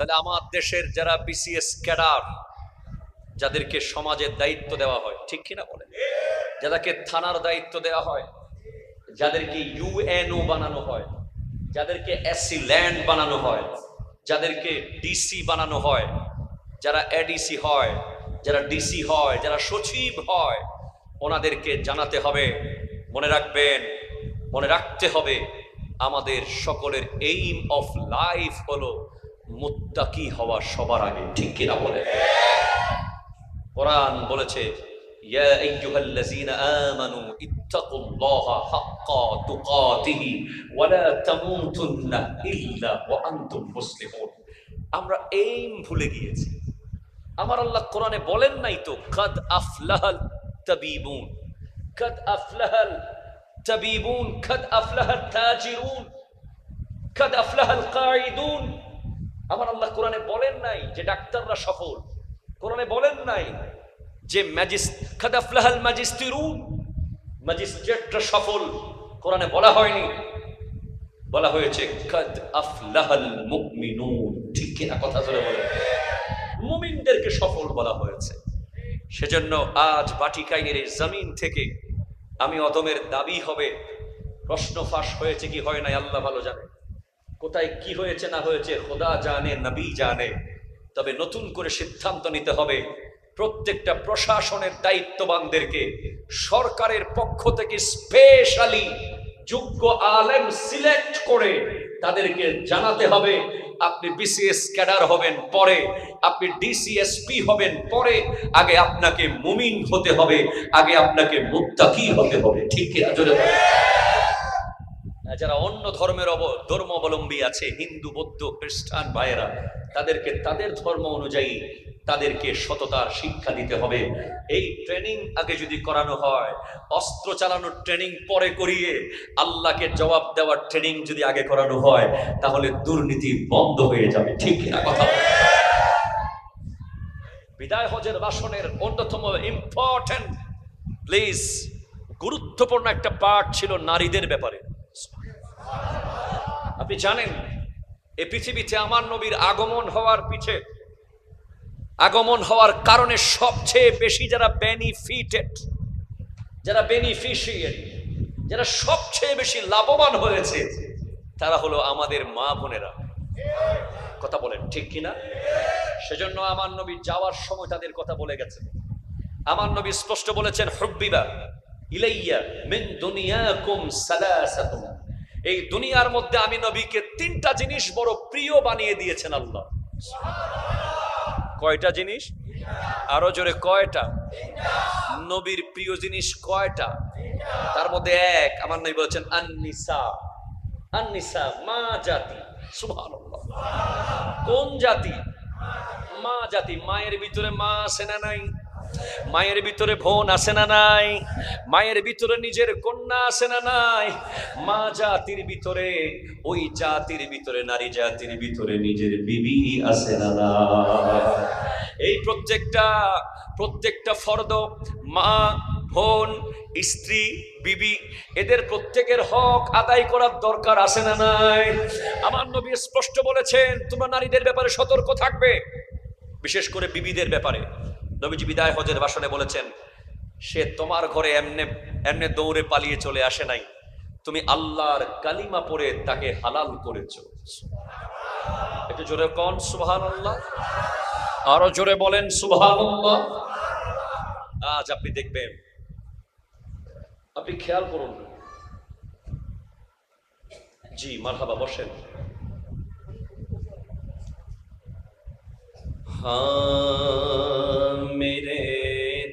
তাহলে আমার দেশের যারা বিসিএস ক্যাডার, যাদেরকে সমাজের দায়িত্ব দেওয়া হয়, ঠিক কিনা বলেন, যাদেরকে থানার দায়িত্ব দেওয়া হয়, যাদেরকে ইউএনও বানানো হয়, যাদেরকে এসসি ল্যান্ড বানানো হয়, যাদেরকে ডিসি বানানো হয়, যারা এডিসি হয়, যারা ডিসি হয়, যারা সচিব হয়, ওনাদেরকে জানাতে হবে, মনে রাখবেন, মনে রাখতে হবে, আমাদের সকলের এইম অফ লাইফ হলো মুত্তাকি হওয়া সবার আগে, ঠিক কিনা বলে। কোরআন বলেছে, ইয়া আইয়ুহাল্লাযীনা আমানু ইত্তাকুল্লাহা হাক্কা তুকাতিহি ওয়া লা তামুতুন্না ইল্লা ওয়া আনতুম মুসলিমুন। আমরা এইম ভুলে গিয়েছি। আমার আল্লাহ কোরআনে বলেন নাই তো কাদ আফলাহাল তাবিবুন, কাদ আফলাহাল তাবিবুন, কাদ আফলাহাল তাজিরুন, কাদ আফলাহাল কাঈদুন। আমার আল্লাহ কোরআনে বলেন নাই যে ডাক্তাররা সফল, কোরআনে বলেন নাই যে কাদ আফলাহাল ম্যাজিস্ট্রিউন, ম্যাজিস্ট্রেটরা সফল, কোরআনে বলা হয়নি, বলা হয়েছে কাদ আফলাহাল মুমিনুন, ঠিক কিনা কথা ধরে বলেন, মুমিনদেরকে সফল বলা হয়েছে। সেজন্য আজ বাটিকাইনের এই জমিন থেকে আমি অদমের দাবি হবে, প্রশ্ন ফাঁস হয়েছে কি হয় নাই আল্লাহ ভালো জানে, কোথায় কি হয়েছে না হয়েছে খোদা জানে, নবী জানে, তবে নতুন করে সিদ্ধান্ত নিতে হবে, প্রত্যেকটা প্রশাসনের দায়িত্ববানদেরকে সরকারের পক্ষ থেকে স্পেশালি যোগ্য আলেম সিলেক্ট করে তাদেরকে জানাতে হবে, আপনি বিসিএস ক্যাডার হবেন পরে, আপনি ডিসিএসপি হবেন পরে, আগে আপনাকে মুমিন হতে হবে, আগে আপনাকে মুত্তাকি হতে হবে, ঠিক কি জোরে বলেন। যারা অন্য ধর্মাবলম্বী আছে, হিন্দু, বৌদ্ধ, খ্রিস্টান ভাইয়েরা, তাদেরকে তাদের ধর্ম অনুযায়ী তাদেরকে সততার শিক্ষা দিতে হবে। এই ট্রেনিং আগে যদি করানো হয়, অস্ত্র চালানোর ট্রেনিং পরে করিয়ে আল্লাহকে জবাব দেওয়ার ট্রেনিং যদি আগে করানো হয়, তাহলে দুর্নীতি বন্ধ হয়ে যাবে, ঠিক না কথা। বিদায় হজের ভাষণের অন্যতম ইম্পর্টেন্ট প্লিজ গুরুত্বপূর্ণ একটা পার্ট ছিল নারীদের ব্যাপারে। আপনি জানেন এই পৃথিবীতে আমার নবীর আগমন হওয়ার পিছে, আগমন হওয়ার কারণে সবচেয়ে বেশি যারা বেনিফিটেড, যারা বেনিফিশিয়ারি, যারা সবচেয়ে বেশি লাভবান হয়েছে, তারা হলো আমাদের মা বোনেরা। কথা বলেন ঠিক কিনা? সেজন্য আমার নবী যাওয়ার সময় তাদের কথা বলে গেছেন। আমার নবী স্পষ্ট বলেছেন, হুব্বিবা ইলাইয়া মিন দুনিয়াকুম সালাসাতুন, এই দুনিয়ার মধ্যে আমি নবীকে তিনটা জিনিস বড় প্রিয় বানিয়ে দিয়েছেন আল্লাহ। কয়টা জিনিস? আরো জোরে কয়টা? নবীর প্রিয় জিনিস কয়টা? তার মধ্যে এক, আমার নবী বলেছেন আন-নিসা, আন-নিসা মা জাতি। সুবহানাল্লাহ। কোন জাতি? মা জাতি। মায়ের ভিতরে মা আছে না নাই? মায়ের ভিতরে বোন আছে না নাই? মায়ের ভিতরে নিজের কন্যা আছে না নাই? মা জাতির ভিতরে, ওই জাতির ভিতরে, নারী জাতির ভিতরে নিজের বিবি আছে না নাই? এই প্রত্যেকটা ফর্দ, মা, বোন, স্ত্রী, বিবি, এদের প্রত্যেকের হক আদায় করার দরকার আছে না নাই? আমার নবী স্পষ্ট বলেছেন, তোমরা নারীদের ব্যাপারে সতর্ক থাকবে, বিশেষ করে বিবিদের ব্যাপারে। নবীজি বিদায় হজের ভাষণে বলেছেন, সে তোমার ঘরে এমনে এমনে দৌড়ে পালিয়ে চলে আসে নাই, তুমি আল্লাহর কালিমা পড়ে তাকে হালাল করেছো। একটু জোরে কোন সুবহানাল্লাহ, আরো জোরে বলেন সুবহানাল্লাহ। আজ আপনি দেখবেন, আপনি খেয়াল করুন। জি মারহাবা, বসেন। हाँ मेरे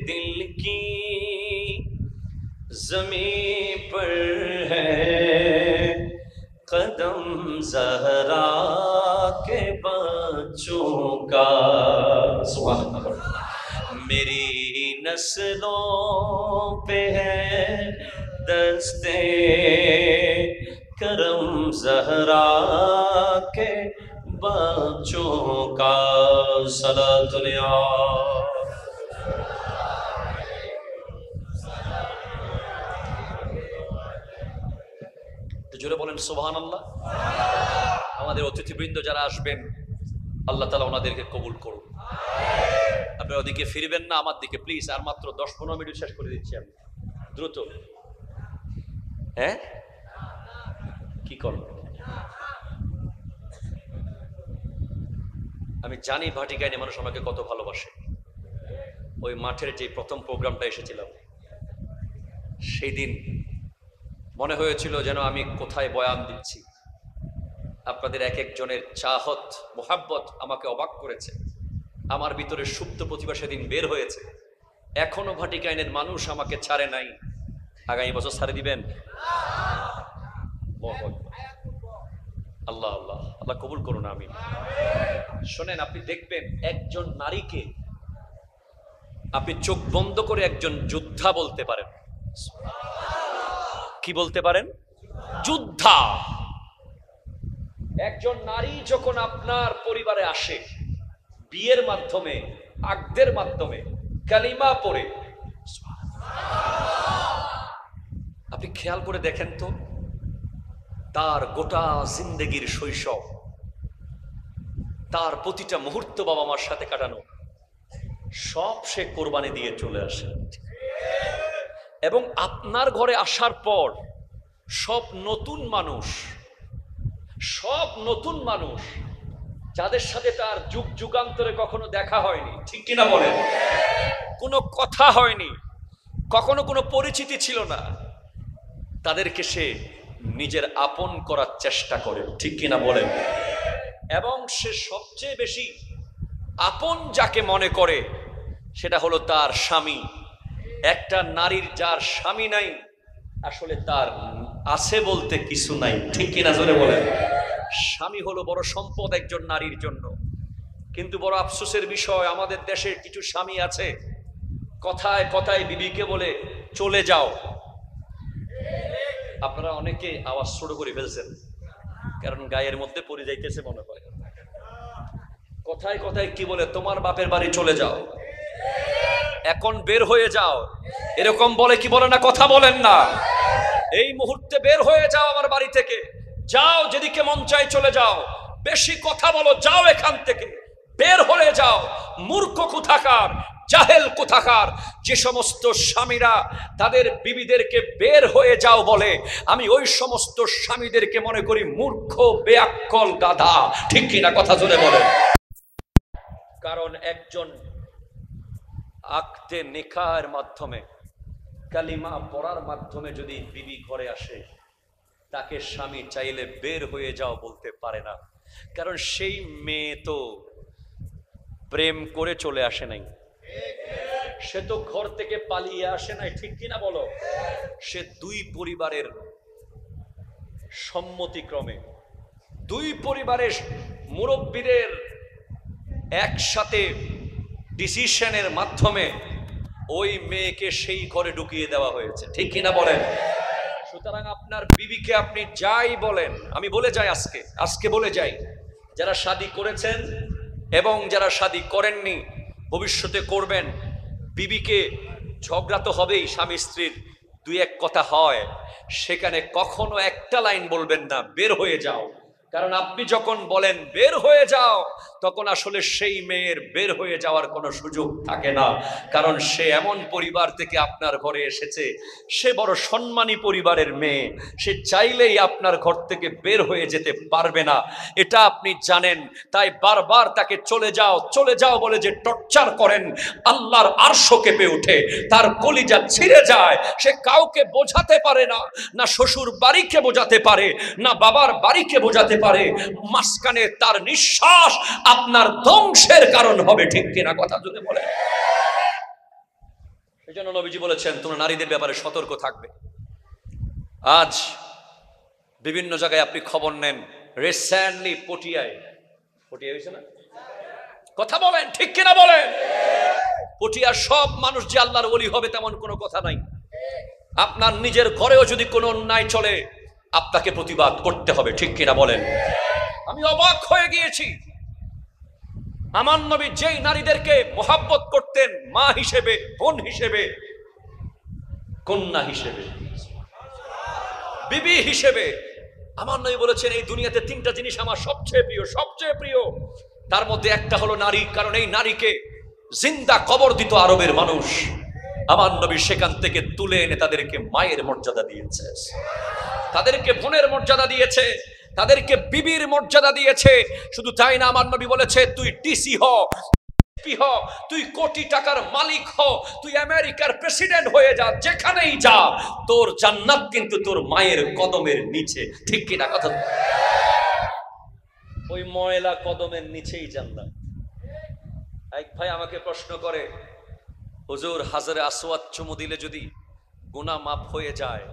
दिल की ज़मीं पर है कदम ज़हरा के बच्चों का, सुभान अल्लाह। मेरी नस्लों पे है दस्ते करम ज़हरा के बच्चों का, सलातुल या জোরে বলেন সুবহানাল্লাহ। আমাদের অতিথিবৃন্দ যারা আসবেন, আল্লাহ তাআলা ওনাদেরকে কবুল করুন। আপনারা ওদিকে ফিরবেন না, আমার দিকে প্লিজ। আর মাত্র 10-15 মিনিট শেষ করে দিচ্ছি আমি, দ্রুত। হ্যাঁ, কি করব? আমি জানি ভাটিকাইনে মানুষ আমাকে কত ভালোবাসে। ওই মাঠের যে প্রথম প্রোগ্রামটা এসেছিলাম, সেই দিন মনে হয়েছিল যেন আমি কোথায় বয়ান দিচ্ছি। আপনাদের এক একজনের চাহত, মোহাব্বত আমাকে অবাক করেছে। আমার ভিতরে সুপ্ত প্রতিভা সেদিন বের হয়েছে। এখনো ভাটিকাইনের মানুষ আমাকে ছাড়ে নাই। আগামী বছর ছাড়ে দিবেন? আল্লাহ আল্লাহ আল্লাহ কবুল করুন, আমি। শোনেন, আপনি দেখবেন একজন নারীকে আপনি চোখ বন্ধ করে একজন যোদ্ধা বলতে পারেন। কি বলতে পারেন? যোদ্ধা। একজন নারী যখন আপনার পরিবারে আসে, বিয়ের মাধ্যমে, আকদের মাধ্যমে, কালিমা পড়ে, আপনি খেয়াল করে দেখেন তো, তার গোটা জিন্দেগির শৈশব, তার প্রতিটা মুহূর্ত বাবা মার সাথে কাটানো, সব সে কোরবানি দিয়ে চলে আসে। এবং আপনার ঘরে আসার পর সব নতুন মানুষ যাদের সাথে তার যুগ যুগান্তরে কখনো দেখা হয়নি, ঠিক কিনা বলেন? কোনো কথা হয়নি, কখনো কোনো পরিচিতি ছিল না, তাদেরকে সে নিজের আপন করার চেষ্টা করে, ঠিক কিনা বলেন? এবং সে সবচেয়ে বেশি আপন যাকে মনে করে সেটা হলো তার স্বামী। একটা নারীর যার স্বামী নাই, আসলে তার আছে বলতে কিছু নাই, ঠিক কিনা জোরে বলেন? স্বামী হলো বড় সম্পদ একজন নারীর জন্য। কিন্তু বড় আফসোসের বিষয়, আমাদের দেশে কিছু স্বামী আছে কথায় কথায় বিবিকে বলে চলে যাও। আপনারা অনেকে আওয়াজ ছোট করে ফেলছেন, কারণ গায়ের মধ্যে পড়ে যাইতেছে মনে হয়। কথায় কথায় কি বলে? তোমার বাপের বাড়ি চলে যাও, এখন বের হয়ে যাও, এরকম বলে কি বলে না? কথা বলেন না? এই মুহূর্তে বের হয়ে যাও আমার বাড়ি থেকে, যাও যেদিকে মন চায় চলে যাও, বেশি কথা বলো, যাও এখান থেকে, বের হয়ে যাও। মূর্খ কোথাকার, জাহেল কোথাকার। যে সমস্ত স্বামীরা তাদের বিবিদেরকে বের হয়ে যাও বলে, আমি ওই সমস্ত স্বামীদেরকে মনে করি মূর্খ, বেয়াক্কল, গাধা, ঠিক কিনা? কথা জোরে বলেন। কারণ একজন আকদে নিকাহের মাধ্যমে, কালিমা পড়ার মাধ্যমে যদি বিবি ঘরে আসে, তাকে স্বামী চাইলে বের হয়ে যাও বলতে পারে না। কারণ সেই মেয়ে তো প্রেম করে চলে আসে নাই, সে তো ঘর থেকে পালিয়ে আসে নাই, ঠিক কিনা বলো? সে দুই পরিবারের সম্মতিক্রমে, দুই পরিবারের মুরব্বীদের একসাথে ডিসিশনের মাধ্যমে ওই মেয়েকে সেই ঘরে ঢুকিয়ে দেওয়া হয়েছে, ঠিক কিনা বলেন? সুতরাং আপনার বিবিকে আপনি যাই বলেন, আমি বলে যাই, আজকে বলে যাই, যারা শাদী করেছেন এবং যারা শাদী করেননি, ভবিষ্যতে করবেন, বিবিকে, ঝগড়া তো হবেই, স্বামী স্ত্রীর দুই এক কথা হয়, সেখানে কখনো একটা লাইন বলবেন না বের হয়ে যাও। কারণ আপনি যখন বলেন বের হয়ে যাও, তখন আসলে সেই মেয়ের বের হয়ে যাওয়ার কোনো সুযোগ থাকে না। কারণ সে এমন পরিবার থেকে আপনার ঘরে এসেছে, সে বড় সম্মানী পরিবারের মেয়ে, সে চাইলেই আপনার ঘর থেকে বের হয়ে যেতে পারবে না, এটা আপনি জানেন। তাই বারবার তাকে চলে যাও বলে যে টর্চার করেন, আল্লাহর আরশ কেঁপে ওঠে, তার কলিজা ছিঁড়ে যায়। সে কাউকে বোঝাতে পারে না, না শ্বশুর বাড়িকে বোঝাতে পারে, না বাবার বাড়িকে বোঝাতে পারে। মাঝখানে তার নিঃশ্বাস আপনার ধ্বংসের কারণ হবে, ঠিক কিনা? কথা যদি বলে। এই জন্য নবীজি বলেছেন, তোমরা নারীদের ব্যাপারে সতর্ক থাকবে। আজ বিভিন্ন জায়গায় আপনি খবর নেন, রিসেন্টলি পটিয়া হয়েছে না? কথা বলেন, ঠিক কিনা বলেন? পটিয়ার সব মানুষ যে আল্লাহর ওলি হবে তেমন কোনো কথা নাই। আপনার নিজের ঘরেও যদি কোনো অন্যায় চলে, আপনাকে প্রতিবাদ করতে হবে, ঠিক কিনা বলেন? আমি অবাক হয়ে গিয়েছি, আমার নবী যেই নারীদেরকে মোহাব্বত করতেন, মা হিসেবে, বোন হিসেবে, কন্যা হিসেবে, বিবি হিসেবে, আমার নবী বলেছেন এই দুনিয়াতে তিনটা জিনিস আমার সবচেয়ে প্রিয়, সবচেয়ে প্রিয়। তার মধ্যে একটা হলো নারী, কারণ এই নারীকে জিন্দা কবর দিত আরবের মানুষ। আমার নবী সেখান থেকে তুলে এনে তাদেরকে মায়ের মর্যাদা দিয়েছে, তাদেরকে বোনের মর্যাদা দিয়েছে, তাদেরকে বিবির মর্যাদা দিয়েছে। শুধু তাই না, আমার নবী বলেছে তুই ডিসি হ, তুই কোটি টাকার মালিক হ, তুই আমেরিকার প্রেসিডেন্ট হয়ে যা, যেখানেই যা, তোর জান্নাত কিন্তু তোর মায়ের কদমের নিচে। ঠিক কিনা কথা? ওই ময়লা কদমের নিচেই জান্নাত। এক ভাই আমাকে প্রশ্ন করে, হুজুর হাজারে আসওয়াদ চুমু দিলে যদি গুনাহ মাফ হয়ে যায়,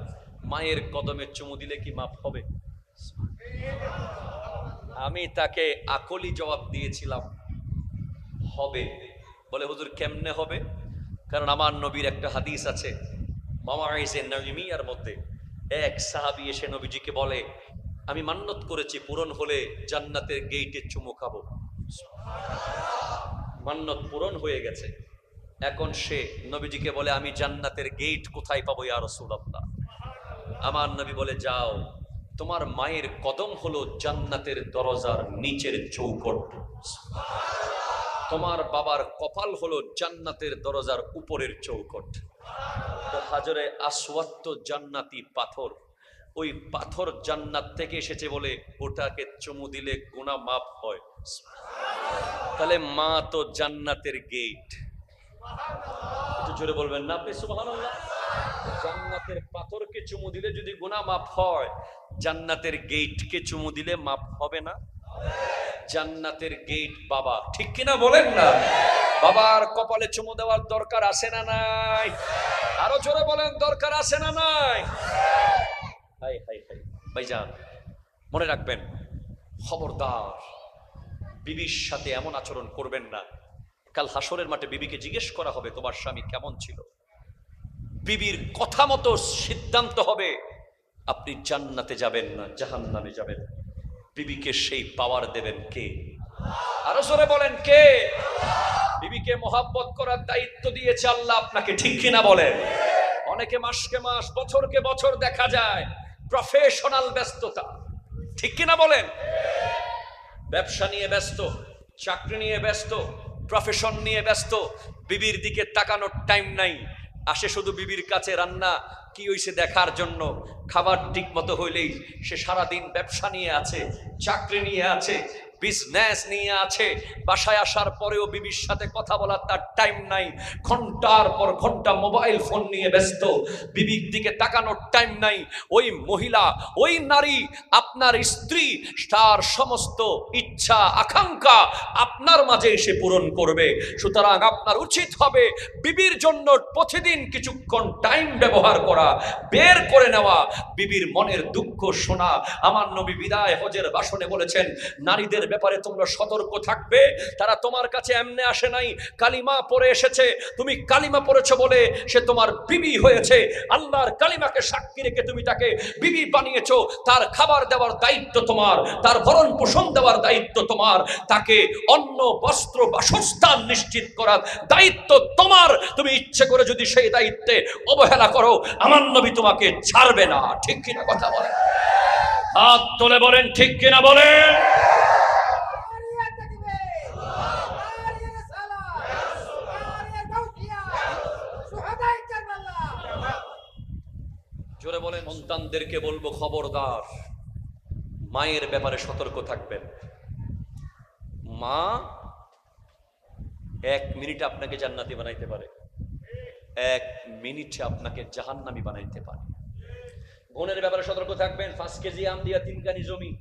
মায়ের কদমে চুমু দিলে কি মাফ হবে? আমি তাকে আকলি জবাব দিয়েছিলাম, হবে। বলে হুজুর কেমনে হবে? কারণ আমার নবীর একটা হাদিস আছে, মাওয়াইজে নবীর মধ্যে এক সাহাবী এসে নবীজিকে বলে, আমি মান্নত করেছি পূরণ হলে জান্নাতের গেইটে চুমু খাবো। মান্নত পূরণ হয়ে গেছে, এখন সে নবীজিকে বলে, আমি জান্নাতের গেইট কোথায় পাবো ইয়া রাসূলুল্লাহ? আমার নবী বলে, যাও, তোমার মায়ের কদম হলো জান্নাতের দরজার নিচের চৌকট, তোমার বাবার কপাল হলো জান্নাতের দরজার উপরের চৌকট। তো হাজরে আসওয়াদ তো জান্নাতি পাথর, ওই পাথর জান্নাত থেকে এসেছে বলে ওটাকে চুমু দিলে গুনাহ মাফ হয়। তাহলে মা তো জান্নাতের গেট। একটু জোরে বলবেন না আপনি সুবহানাল্লাহ? জান্নাতের পাথরকে চুমু দিলে যদি গুনাহ মাফ হয়, জান্নাতের গেটকে চুমু দিলে মাফ হবে না? জান্নাতের গেট বাবা, ঠিক কিনা বলেন না? বাবার কপালে চুমু দেওয়ার দরকার আছে না নাই? আরো জোরে বলেন, দরকার আছে না নাই? হাই হাই হাই ভাইজান, মনে রাখবেন, খবরদার বিবির সাথে এমন আচরণ করবেন না। কাল হাসরের মাঠে বিবিকে জিজ্ঞেস করা হবে তোমার স্বামী কেমন ছিল। বিবির কথা মতো সিদ্ধান্ত হবে, আপনি জান্নাতে যাবেন না জাহান্নামে যাবেন। বিবিকে সেই পাওয়ার দেবেন কে? আরো জোরে বলেন কে? বিবিকে মহাব্বত করার দায়িত্ব দিয়েছে আল্লাহ আপনাকে, ঠিক কিনা বলেন? অনেকে মাসকে মাস, বছরকে বছর দেখা যায় প্রফেশনাল ব্যস্ততা, ঠিক কিনা বলেন? ব্যবসা নিয়ে ব্যস্ত, চাকরি নিয়ে ব্যস্ত, প্রফেশন নিয়ে ব্যস্ত, বিবির দিকে তাকানোর টাইম নাই। আসে শুধু বিবির কাছে রান্না কি হইছে দেখার জন্য, খাবার ঠিক মতো হইলেই সে সারাদিন ব্যবসা নিয়ে আছে, চাকরি নিয়ে আছে, বিজনেস নিয়ে আছে। বাসায় আসার পরেও বিবির সাথে কথা বলার তার টাইম নাই, ঘন্টার পর ঘন্টা মোবাইল ফোন নিয়ে ব্যস্ত, বিবির দিকে তাকানোর টাইম নাই। ওই মহিলা, ওই নারী আপনার স্ত্রী, তার সমস্ত ইচ্ছা আকাঙ্ক্ষা আপনার মাঝে এসে পূরণ করবে। সুতরাং আপনার উচিত হবে বিবির জন্য প্রতিদিন কিছুক্ষণ টাইম ব্যবহার করা, বের করে নেওয়া, বিবির মনের দুঃখ শোনা। আমার নবী বিদায় হজের ভাষণে বলেছেন, নারীদের ব্যাপারে তোমরা সতর্ক থাকবে। তারা তোমার কাছে এমনি আসে নাই, কালিমা পড়ে এসেছে। তুমি কালিমা পড়েছো বলে সে তোমার বিবি হয়েছে। আল্লাহর কালিমাকে সাক্ষী রেখে তুমি তাকে বিবি বানিয়েছো। তার খাবার দেওয়ার দায়িত্ব তোমার, তার ভরণ পোষণ দেওয়ার দায়িত্ব তোমার, তাকে অন্ন বস্ত্র বাসস্থান নিশ্চিত করার দায়িত্ব তোমার। তুমি ইচ্ছে করে যদি সেই দায়িত্বে অবহেলা করো, আমার নবী তোমাকে ছাড়বে না। ঠিক কিনা কথা বলেন? হাত তুলে বলেন ঠিক কিনা বলেন? জোরে বলেন। সন্তানদেরকে বলবো, খবরদার মায়ের ব্যাপারে সতর্ক থাকবেন। মা 1 মিনিটে আপনাকে জান্নাতি বানাইতে পারে, 1 মিনিটে আপনাকে জাহান্নামী বানাইতে পারে। বোনের ব্যাপারে সতর্ক থাকবেন। 5 কেজি আম দিয়া 3 কানি জমি।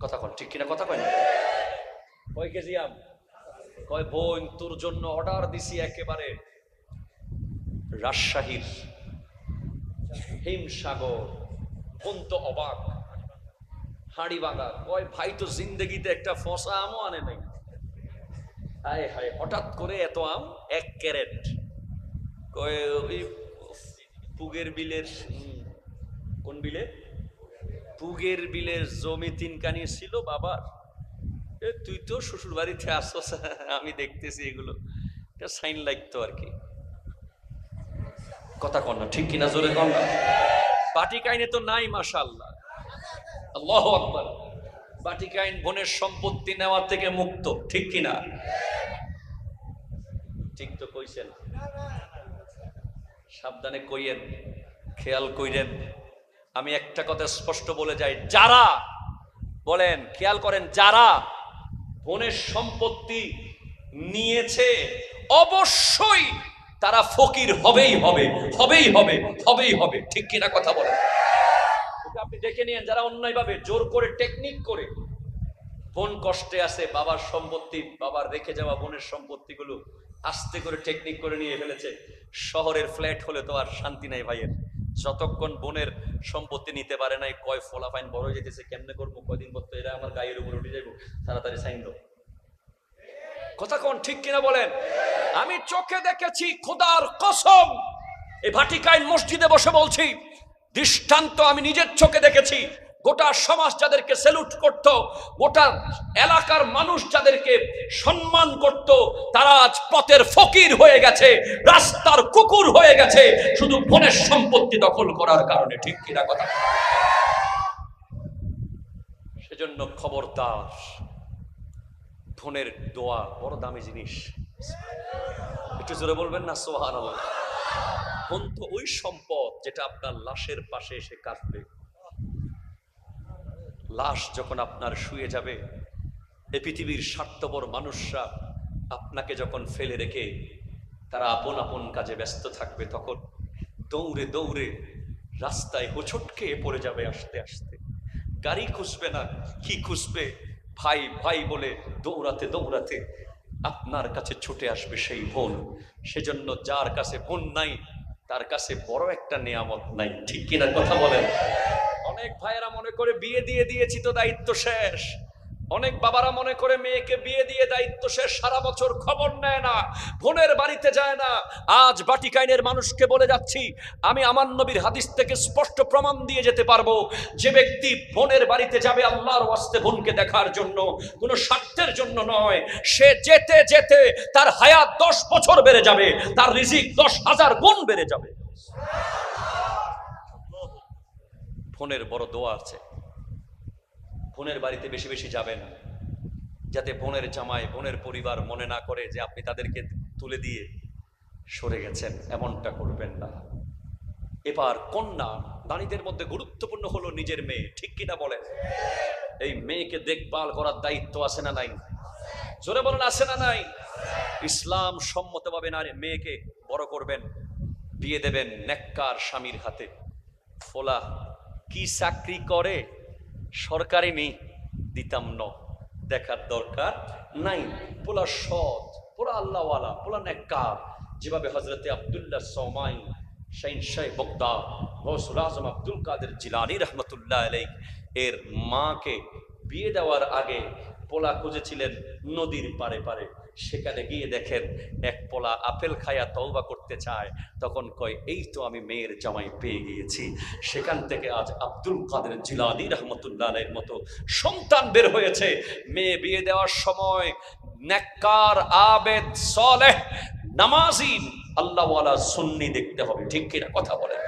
কথা কন ঠিক কিনা? কথা কয় না? কয় কেজি আম? কয় বোন তোর জন্য অর্ডার দিছি একেবারে রাজশাহীর হিমসাগর। বোন তো অবাক, হাঁড়ি ভাঙা। কয় ভাই তো জিন্দগিতে একটা ফসা আমও আনে নাই। হায় হায়, হঠাৎ করে এত আম 1 ক্যারেট। কয় ওই পুগের বিলের, কোন বিলে? পুগের বিলের জমি 3 কানি ছিল বাবার। তুই তো শ্বশুর বাড়িতে আসছ, আমি দেখতেছি এগুলো, এটা সাইন লাগতো আর কি। কথা কন না ঠিক কিনা? জোরে কন না। বাটি কাইনে তো নাই, মাশাআল্লাহ, আল্লাহু আকবার। বাটিকাইন বোনের সম্পত্তি নেওয়া থেকে মুক্ত, ঠিক কিনা? ঠিক তো কইছেন? সাবধানে কইয়েন, খেয়াল কইরেন। আমি একটা কথা স্পষ্ট বলে যাই, যারা বলেন, খেয়াল করেন, যারা বোনের সম্পত্তি নিয়েছে অবশ্যই তারা ফকির হবেই হবে, হবেই হবে, হবেই হবে, ঠিক কিনা কথা বলেন? আপনি দেখে নিয়েন, যারা অন্যায়ভাবে জোর করে টেকনিক করে, বোন কষ্টে আছে, বাবার সম্পত্তি, বাবার রেখে যাওয়া বোনের সম্পত্তিগুলো আস্তে করে টেকনিক করে নিয়ে ফেলেছে। শহরের ফ্ল্যাট হলে তো আর শান্তি নাই ভাইয়ের। যতক্ষণ বোনের সম্পত্তি নিতে পারে নাই, কয় ফলাফাইন বড় হয়ে যেতেছে, কেমনে করবো, কয়দিন করতে, এরা আমার গায়ের উপর উঠে যাইবো, তাড়াতাড়ি সাইন দাও। কথা কোন ঠিক কিনা বলেন? আমি চোখে দেখেছি, খোদার কসম, এই ভাটিকাইন মসজিদে বসে বলছি, দৃষ্টান্ত আমি নিজের চোখে দেখেছি। গোটা সমাজ যাদেরকে স্যালুট করত, গোটা এলাকার মানুষ যাদেরকে সম্মান করত, তারা আজ পথের ফকির হয়ে গেছে, রাস্তার কুকুর হয়ে গেছে, শুধু বোনের সম্পত্তি দখল করার কারণে, ঠিক কিনা কথা? সেজন্য খবরদার, বোনের দোয়া বড় দামি জিনিস। একটু জোরে বলবেন না সুবহানাল্লাহ? বোন তো ওই সম্পদ যেটা আপনার লাশের পাশে এসে কাঁদবে। লাশ যখন আপনার শুয়ে যাবে, এই পৃথিবীর স্বার্থপর মানুষরা আপনাকে যখন ফেলে রেখে তারা আপন আপন কাজে ব্যস্ত থাকবে, তখন দৌড়ে দৌড়ে রাস্তায় হোঁচট খেয়ে পড়ে যাবে, আস্তে আস্তে গাড়ি খুঁজবে না, কি খুঁজবে, ভাই ভাই বলে দৌড়াতে দৌড়াতে আপনার কাছে ছুটে আসবে সেই বোন। সেজন্য যার কাছে বোন নাই, তার কাছে বড় একটা নিয়ামত নাই, ঠিক কিনা কথা বলেন? অনেক ভাইয়েরা মনে করে বিয়ে দিয়ে দিয়েছি তো দায়িত্ব শেষ। অনেক বাবারা মনে করে মেয়েকে বিয়ে দিয়ে দায়িত্ব শেষ, সারা বছর খবর নেয় না, বোনের বাড়িতে যায় না। আজ বাটিকাইনের মানুষকে বলে যাচ্ছি, আমি আমার নবীর হাদিস থেকে স্পষ্ট প্রমাণ দিয়ে যেতে পারবো, যে ব্যক্তি বোনের বাড়িতে যাবে আল্লাহর ওয়াস্তে বোনকে দেখার জন্য, কোনো স্বার্থের জন্য নয়, সে যেতে যেতে তার হায়াত 10 বছর বেড়ে যাবে, তার রিজিক 10,000 গুণ বেড়ে যাবে। বোনের বড় দোয়া আছে। বোনের বাড়িতে বেশি বেশি যাবেন, যাতে বোনের জামাই, বোনের পরিবার মনে না করে যে আপনি তাদেরকে তুলে দিয়ে সরে গেছেন, এমনটা করবেন না। এবার কন্যা নারীদের মধ্যে গুরুত্বপূর্ণ হলো নিজের মেয়ে, ঠিক কিনা বলেন? এই মেয়েকে দেখভাল করার দায়িত্ব আছে না নাই? জোরে বলেন, আছে না নাই? ইসলাম সম্মতভাবে নারী মেয়েকে বড় করবেন, বিয়ে দেবেন নেককার স্বামীর হাতে। ফোলা কি চাকরি করে, সরকারি নেই, দিতাম ন, দেখার দরকার নাই। পোলা সৎ, পোলা আল্লাহওয়ালা, পোলা নেককার, যেভাবে হযরতে আব্দুল্লাহ সমাই শাইন শাহ বগদা গৌসুল আজম আব্দুল কাদের জিলানী রহমতুল্লাহ আলাইহি এর মাকে বিয়ে দেওয়ার আগে পোলা খুঁজেছিলেন নদীর পারে পারে। সেখানে গিয়ে দেখেন এক পোলা আপেল খায়া তওবা করতে চায়, তখন কয় এই তো আমি মেয়ের জামাই পেয়ে গিয়েছি। সেখান থেকে আজ আব্দুল কাদের জিলানী রহমতুল্লাহ আলাইহির মতো সন্তান বের হয়েছে। মেয়ে বিয়ে দেওয়ার সময় নেককার, আবেদ, সালেহ, নামাজি, আল্লাহওয়ালা, সুন্নি দেখতে হবে, ঠিক কিনা কথা বলেন?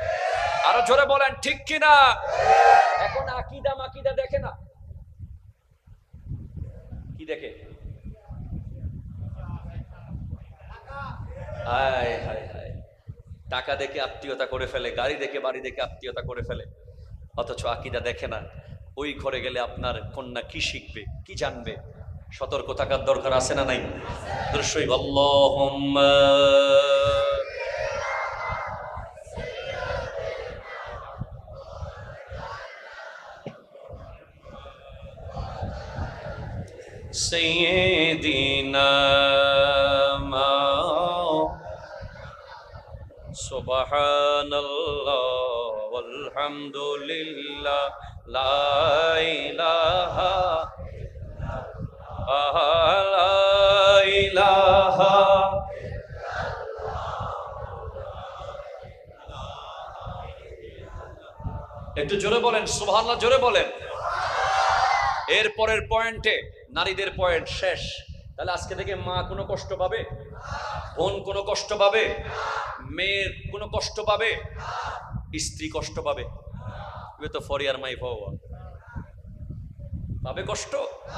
আরো জোরে বলেন, ঠিক কিনা? এখন আকীদা মাকিদা দেখে না, কি দেখে? হায় হায় হায়, টাকা দেখে আত্মীয়তা করে ফেলে, গাড়ি দেখে বাড়ি দেখে আত্মীয়তা করে ফেলে, অথচ আকীদা দেখে না। ওই ঘরে গেলে আপনার কন্যা কি শিখবে, কি জানবে? সতর্ক থাকার দরকার আছে না নাই? দৃশ্যই আল্লাহুম্মা সাইয়্যিদিনা সুবহানাল্লাহ ওয়ালহামদুলিল্লাহ লা ইলাহা ইলাহা একটু জোরে বলেন সুবহানাল্লাহ, জোরে বলেন। এরপরের পয়েন্টে নারীদের পয়েন্ট শেষ। তাহলে আজকে থেকে মা কোনো কষ্ট পাবে, বোন কোনো কষ্ট পাবে, মেয়ের কোনো কষ্ট পাবে, স্ত্রী কষ্ট পাবে? তো ফরিয়ার মাই পাওয়া পাবে কষ্ট।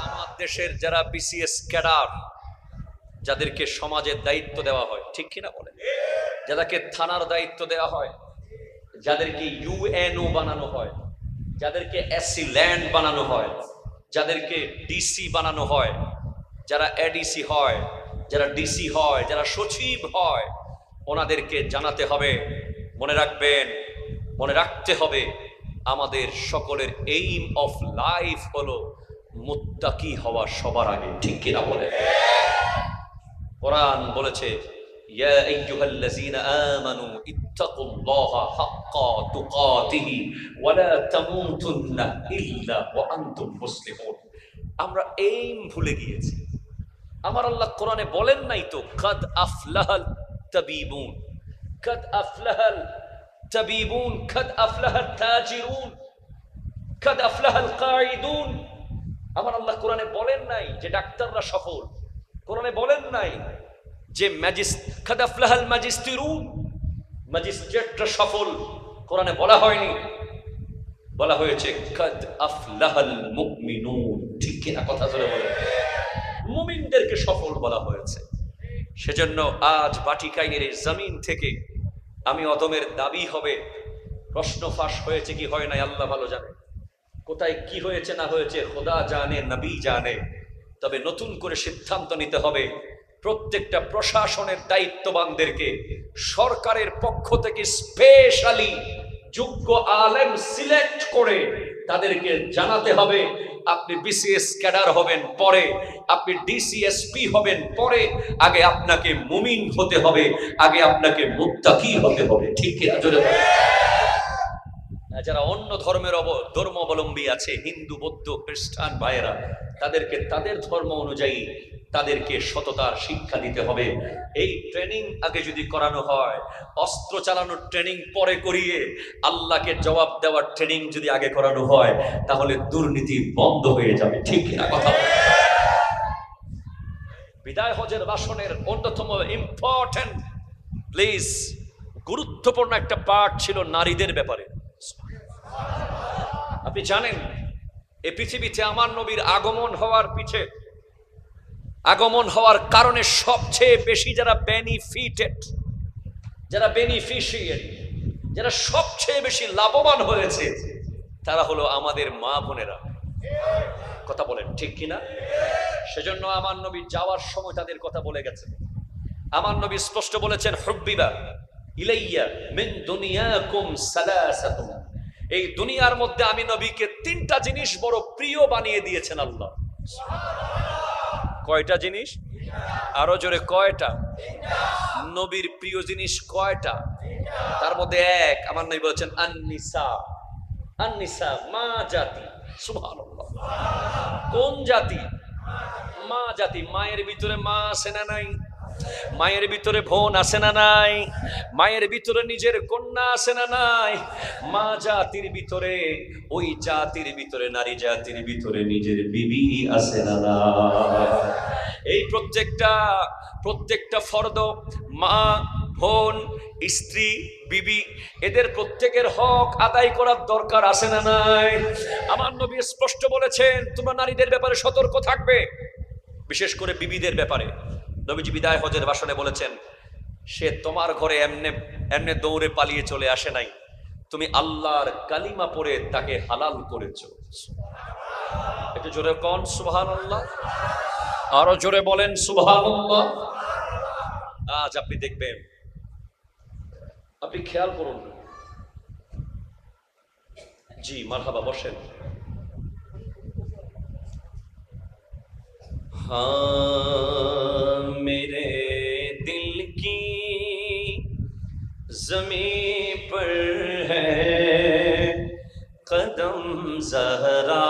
আমার দেশের যারা বিসিএস ক্যাডার, যাদেরকে সমাজের দায়িত্ব দেওয়া হয়, ঠিক কিনা বলেন, যাদেরকে থানার দায়িত্ব দেওয়া হয়, যাদেরকে ইউএনও বানানো হয়, যাদেরকে এসসি ল্যান্ড বানানো হয়, যাদেরকে ডিসি বানানো হয়, যারা এডিসি হয়, যারা ডিসি হয়, যারা সচিব হয়, ওনাদেরকে জানাতে হবে, মনে রাখবেন, মনে রাখতে হবে, আমাদের সকলের এইম অফ লাইফ হলো মুত্তাকি হওয়া সবার আগে, ঠিক কিনা বলে। কোরআন বলেছে, ইয়া আইয়ুহাল্লাযীনা আমানু ইত্তাকুল্লাহা হাক্কা তুকাতিহি ওয়া লা তামুতুন্না ইল্লা ওয়া আনতুম মুসলিমুন। আমরা এইম ভুলে গিয়েছি। আমার আল্লাহ কোরআনে বলেন নাই তো কাদ আফলাহাল তাবিবুন, কাদ আফলাহাল তাবিবুন, কাদ আফলাহাল তাজিরুন, কাদ আফলাহাল কাঈদুন। আমার আল্লাহ কোরআনে বলেন নাই যে ডাক্তাররা সফল, কোরআনে বলেন নাই যে কাদ আফলাহাল ম্যাজিস্ট্রিউন, ম্যাজিস্ট্রেটরা সফল, কোরআনে বলা হয়নি, বলা হয়েছে কাদ আফলাহাল মুমিনুন, ঠিক কিনা কথা ধরে বলেন, মুমিনদেরকে সফল বলা হয়েছে। সেজন্য আজ বাটিকাইনের এই জমিন থেকে আমি অদমের দাবি হবে, প্রশ্ন ফাঁস হয়েছে কি হয় নাই আল্লাহ ভালো জানে, কোথায় কি হয়েছে না হয়েছে খোদা জানে, নবী জানে, তবে নতুন করে সিদ্ধান্ত নিতে হবে, প্রত্যেকটা প্রশাসনের দায়িত্ববানদেরকে সরকারের পক্ষ থেকে স্পেশালি যোগ্য আলেম সিলেক্ট করে তাদেরকে জানাতে হবে, আপনি বিসিএস ক্যাডার হবেন পরে, আপনি ডিসিএসপি হবেন পরে, আগে আপনাকে মুমিন হতে হবে, আগে আপনাকে মুত্তাকি হতে হবে, ঠিক কিনা জোরে বলেন। যারা অন্য ধর্মাবলম্বী আছে, হিন্দু, বৌদ্ধ, খ্রিস্টান ভাইয়েরা, তাদেরকে তাদের ধর্ম অনুযায়ী তাদেরকে সততার শিক্ষা দিতে হবে। এই ট্রেনিং আগে যদি করানো হয়, অস্ত্র চালানোর ট্রেনিং পরে করিয়ে আল্লাহকে জবাব দেওয়ার ট্রেনিং যদি আগে করানো হয়, তাহলে দুর্নীতি বন্ধ হয়ে যাবে, ঠিক না কথা। বিদায় হজের ভাষণের অন্যতম ইম্পর্টেন্ট প্লিজ গুরুত্বপূর্ণ একটা পার্ট ছিল নারীদের ব্যাপারে। আপনি জানেন এই পৃথিবীতে আমার নবীর আগমন হওয়ার পিছে, আগমন হওয়ার কারণে সবচেয়ে বেশি যারা বেনিফিটেড, যারা বেনিফিশিয়ারি, যারা সবচেয়ে বেশি লাভবান হয়েছে, তারা হলো আমাদের মা বোনেরা, কথা বলেন ঠিক কিনা। সেজন্য আমার নবী যাওয়ার সময় তাদের কথা বলে গেছেন। আমার নবী স্পষ্ট বলেছেন, হুব্বিবা ইলাইয়া মিন দুনিয়াকুম সালাসাতুন, এই দুনিয়ার মধ্যে আমি নবীকে তিনটা জিনিস বড় প্রিয় বানিয়ে দিয়েছেন আল্লাহ। কয়টা জিনিস? আরো জোরে কয়টা? নবীর প্রিয় জিনিস কয়টা? তার মধ্যে এক, আমার নবী বলেছেন আন-নিসা, আন-নিসা মা জাতি। সুবহানাল্লাহ, কোন জাতি? মা জাতি। মায়ের ভিতরে মা আছে না নাই? মায়ের ভিতরে বোন আছে না নাই? মায়ের ভিতরে নিজের কন্যা আছে না নাই? মা জাতির ভিতরে, ওই জাতির ভিতরে, নারী জাতির ভিতরে নিজের বিবি আছে না নাই? এই প্রত্যেকটা ফরদ, মা, বোন, স্ত্রী, বিবি, এদের প্রত্যেকের হক আদায় করার দরকার আছে না নাই? আমার নবী স্পষ্ট বলেছেন, তোমরা নারীদের ব্যাপারে সতর্ক থাকবে, বিশেষ করে বিবিদের ব্যাপারে। নবীজি বিদায় হজের ভাষণে বলেছেন, সে তোমার ঘরে এমনে এমনে দৌড়ে পালিয়ে চলে আসে নাই, তুমি আল্লাহর কালিমা পড়ে তাকে হালাল করেছো। একটু জোরে কোন সুবহানাল্লাহ, আরো জোরে বলেন সুবহানাল্লাহ। আজ আপনি দেখবেন, আপনি খেয়াল করুন, জি মারহাবা, বসেন। हाँ मेरे दिल की ज़मीं पर है कदम ज़हरा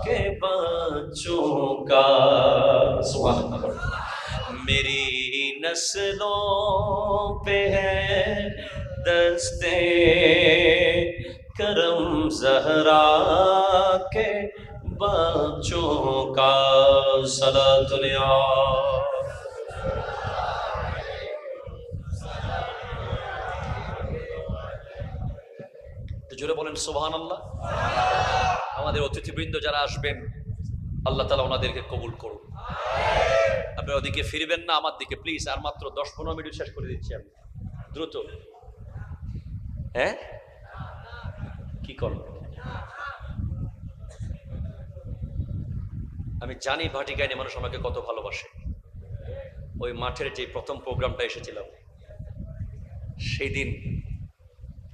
के बच्चों का, सुभान अल्लाह, मेरी नस्लों पे है दस्ते करम ज़हरा के बच्चों का, सलातुल या तो जोरे बोलें सुभान अल्लाह। আমাদের অতিথিবৃন্দ যারা আসবেন, আল্লাহ তাআলা ওনাদেরকে কবুল করুন। আপনারা ওদিকে ফিরবেন না, আমার দিকে প্লিজ। আর মাত্র 10-15 মিনিট শেষ করে দিচ্ছি আমি, দ্রুত। হ্যাঁ, কি করব? আমি জানি ভাটিকাইনে মানুষ আমাকে কত ভালোবাসে। ওই মাঠের যে প্রথম প্রোগ্রামটা এসেছিলাম, সেই দিন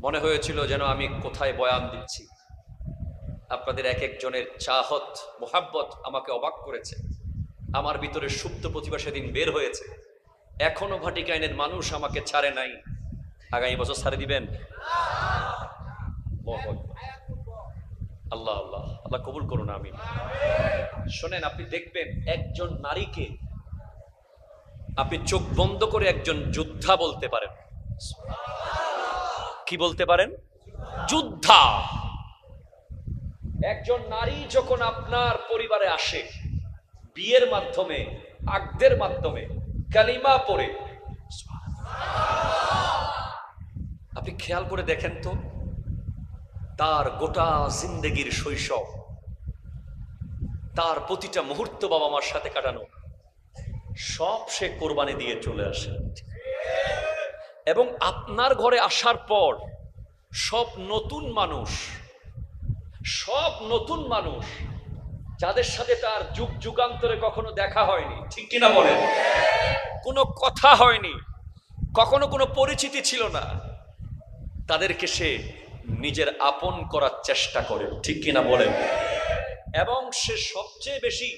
মনে হয়েছিল যেন আমি কোথায় বয়ান দিচ্ছি। আপনাদের এক একজনের চাহত, মোহাব্বত আমাকে অবাক করেছে। আমার ভিতরে সুপ্ত প্রতিভা সেদিন বের হয়েছে। এখনো ভাটিকাইনের মানুষ আমাকে ছাড়ে নাই। আগামী বছর ছাড়ে দিবেন? আল্লাহ আল্লাহ আল্লাহ কবুল করুন। আমি শোনেন, আপনি দেখবেন একজন নারীকে আপনি চোখ বন্ধ করে একজন যোদ্ধা বলতে পারেন। কি বলতে পারেন? যোদ্ধা। একজন নারী যখন আপনার পরিবারে আসে, বিয়ের মাধ্যমে, আকদের মাধ্যমে, কালিমা পড়ে, আপনি খেয়াল করে দেখেন তো, তার গোটা জিন্দেগির শৈশব, তার প্রতিটা মুহূর্ত বাবা মার সাথে কাটানো, সব সে কোরবানি দিয়ে চলে আসে। এবং আপনার ঘরে আসার পর সব নতুন মানুষ যাদের সাথে তার যুগ যুগান্তরে কখনো দেখা হয়নি, ঠিক কিনা বলেন? কোনো কথা হয়নি, কখনো কোনো পরিচিতি ছিল না, তাদেরকে সে নিজের আপন করার চেষ্টা করে, ঠিক কিনা বলেন? এবং সে সবচেয়ে বেশি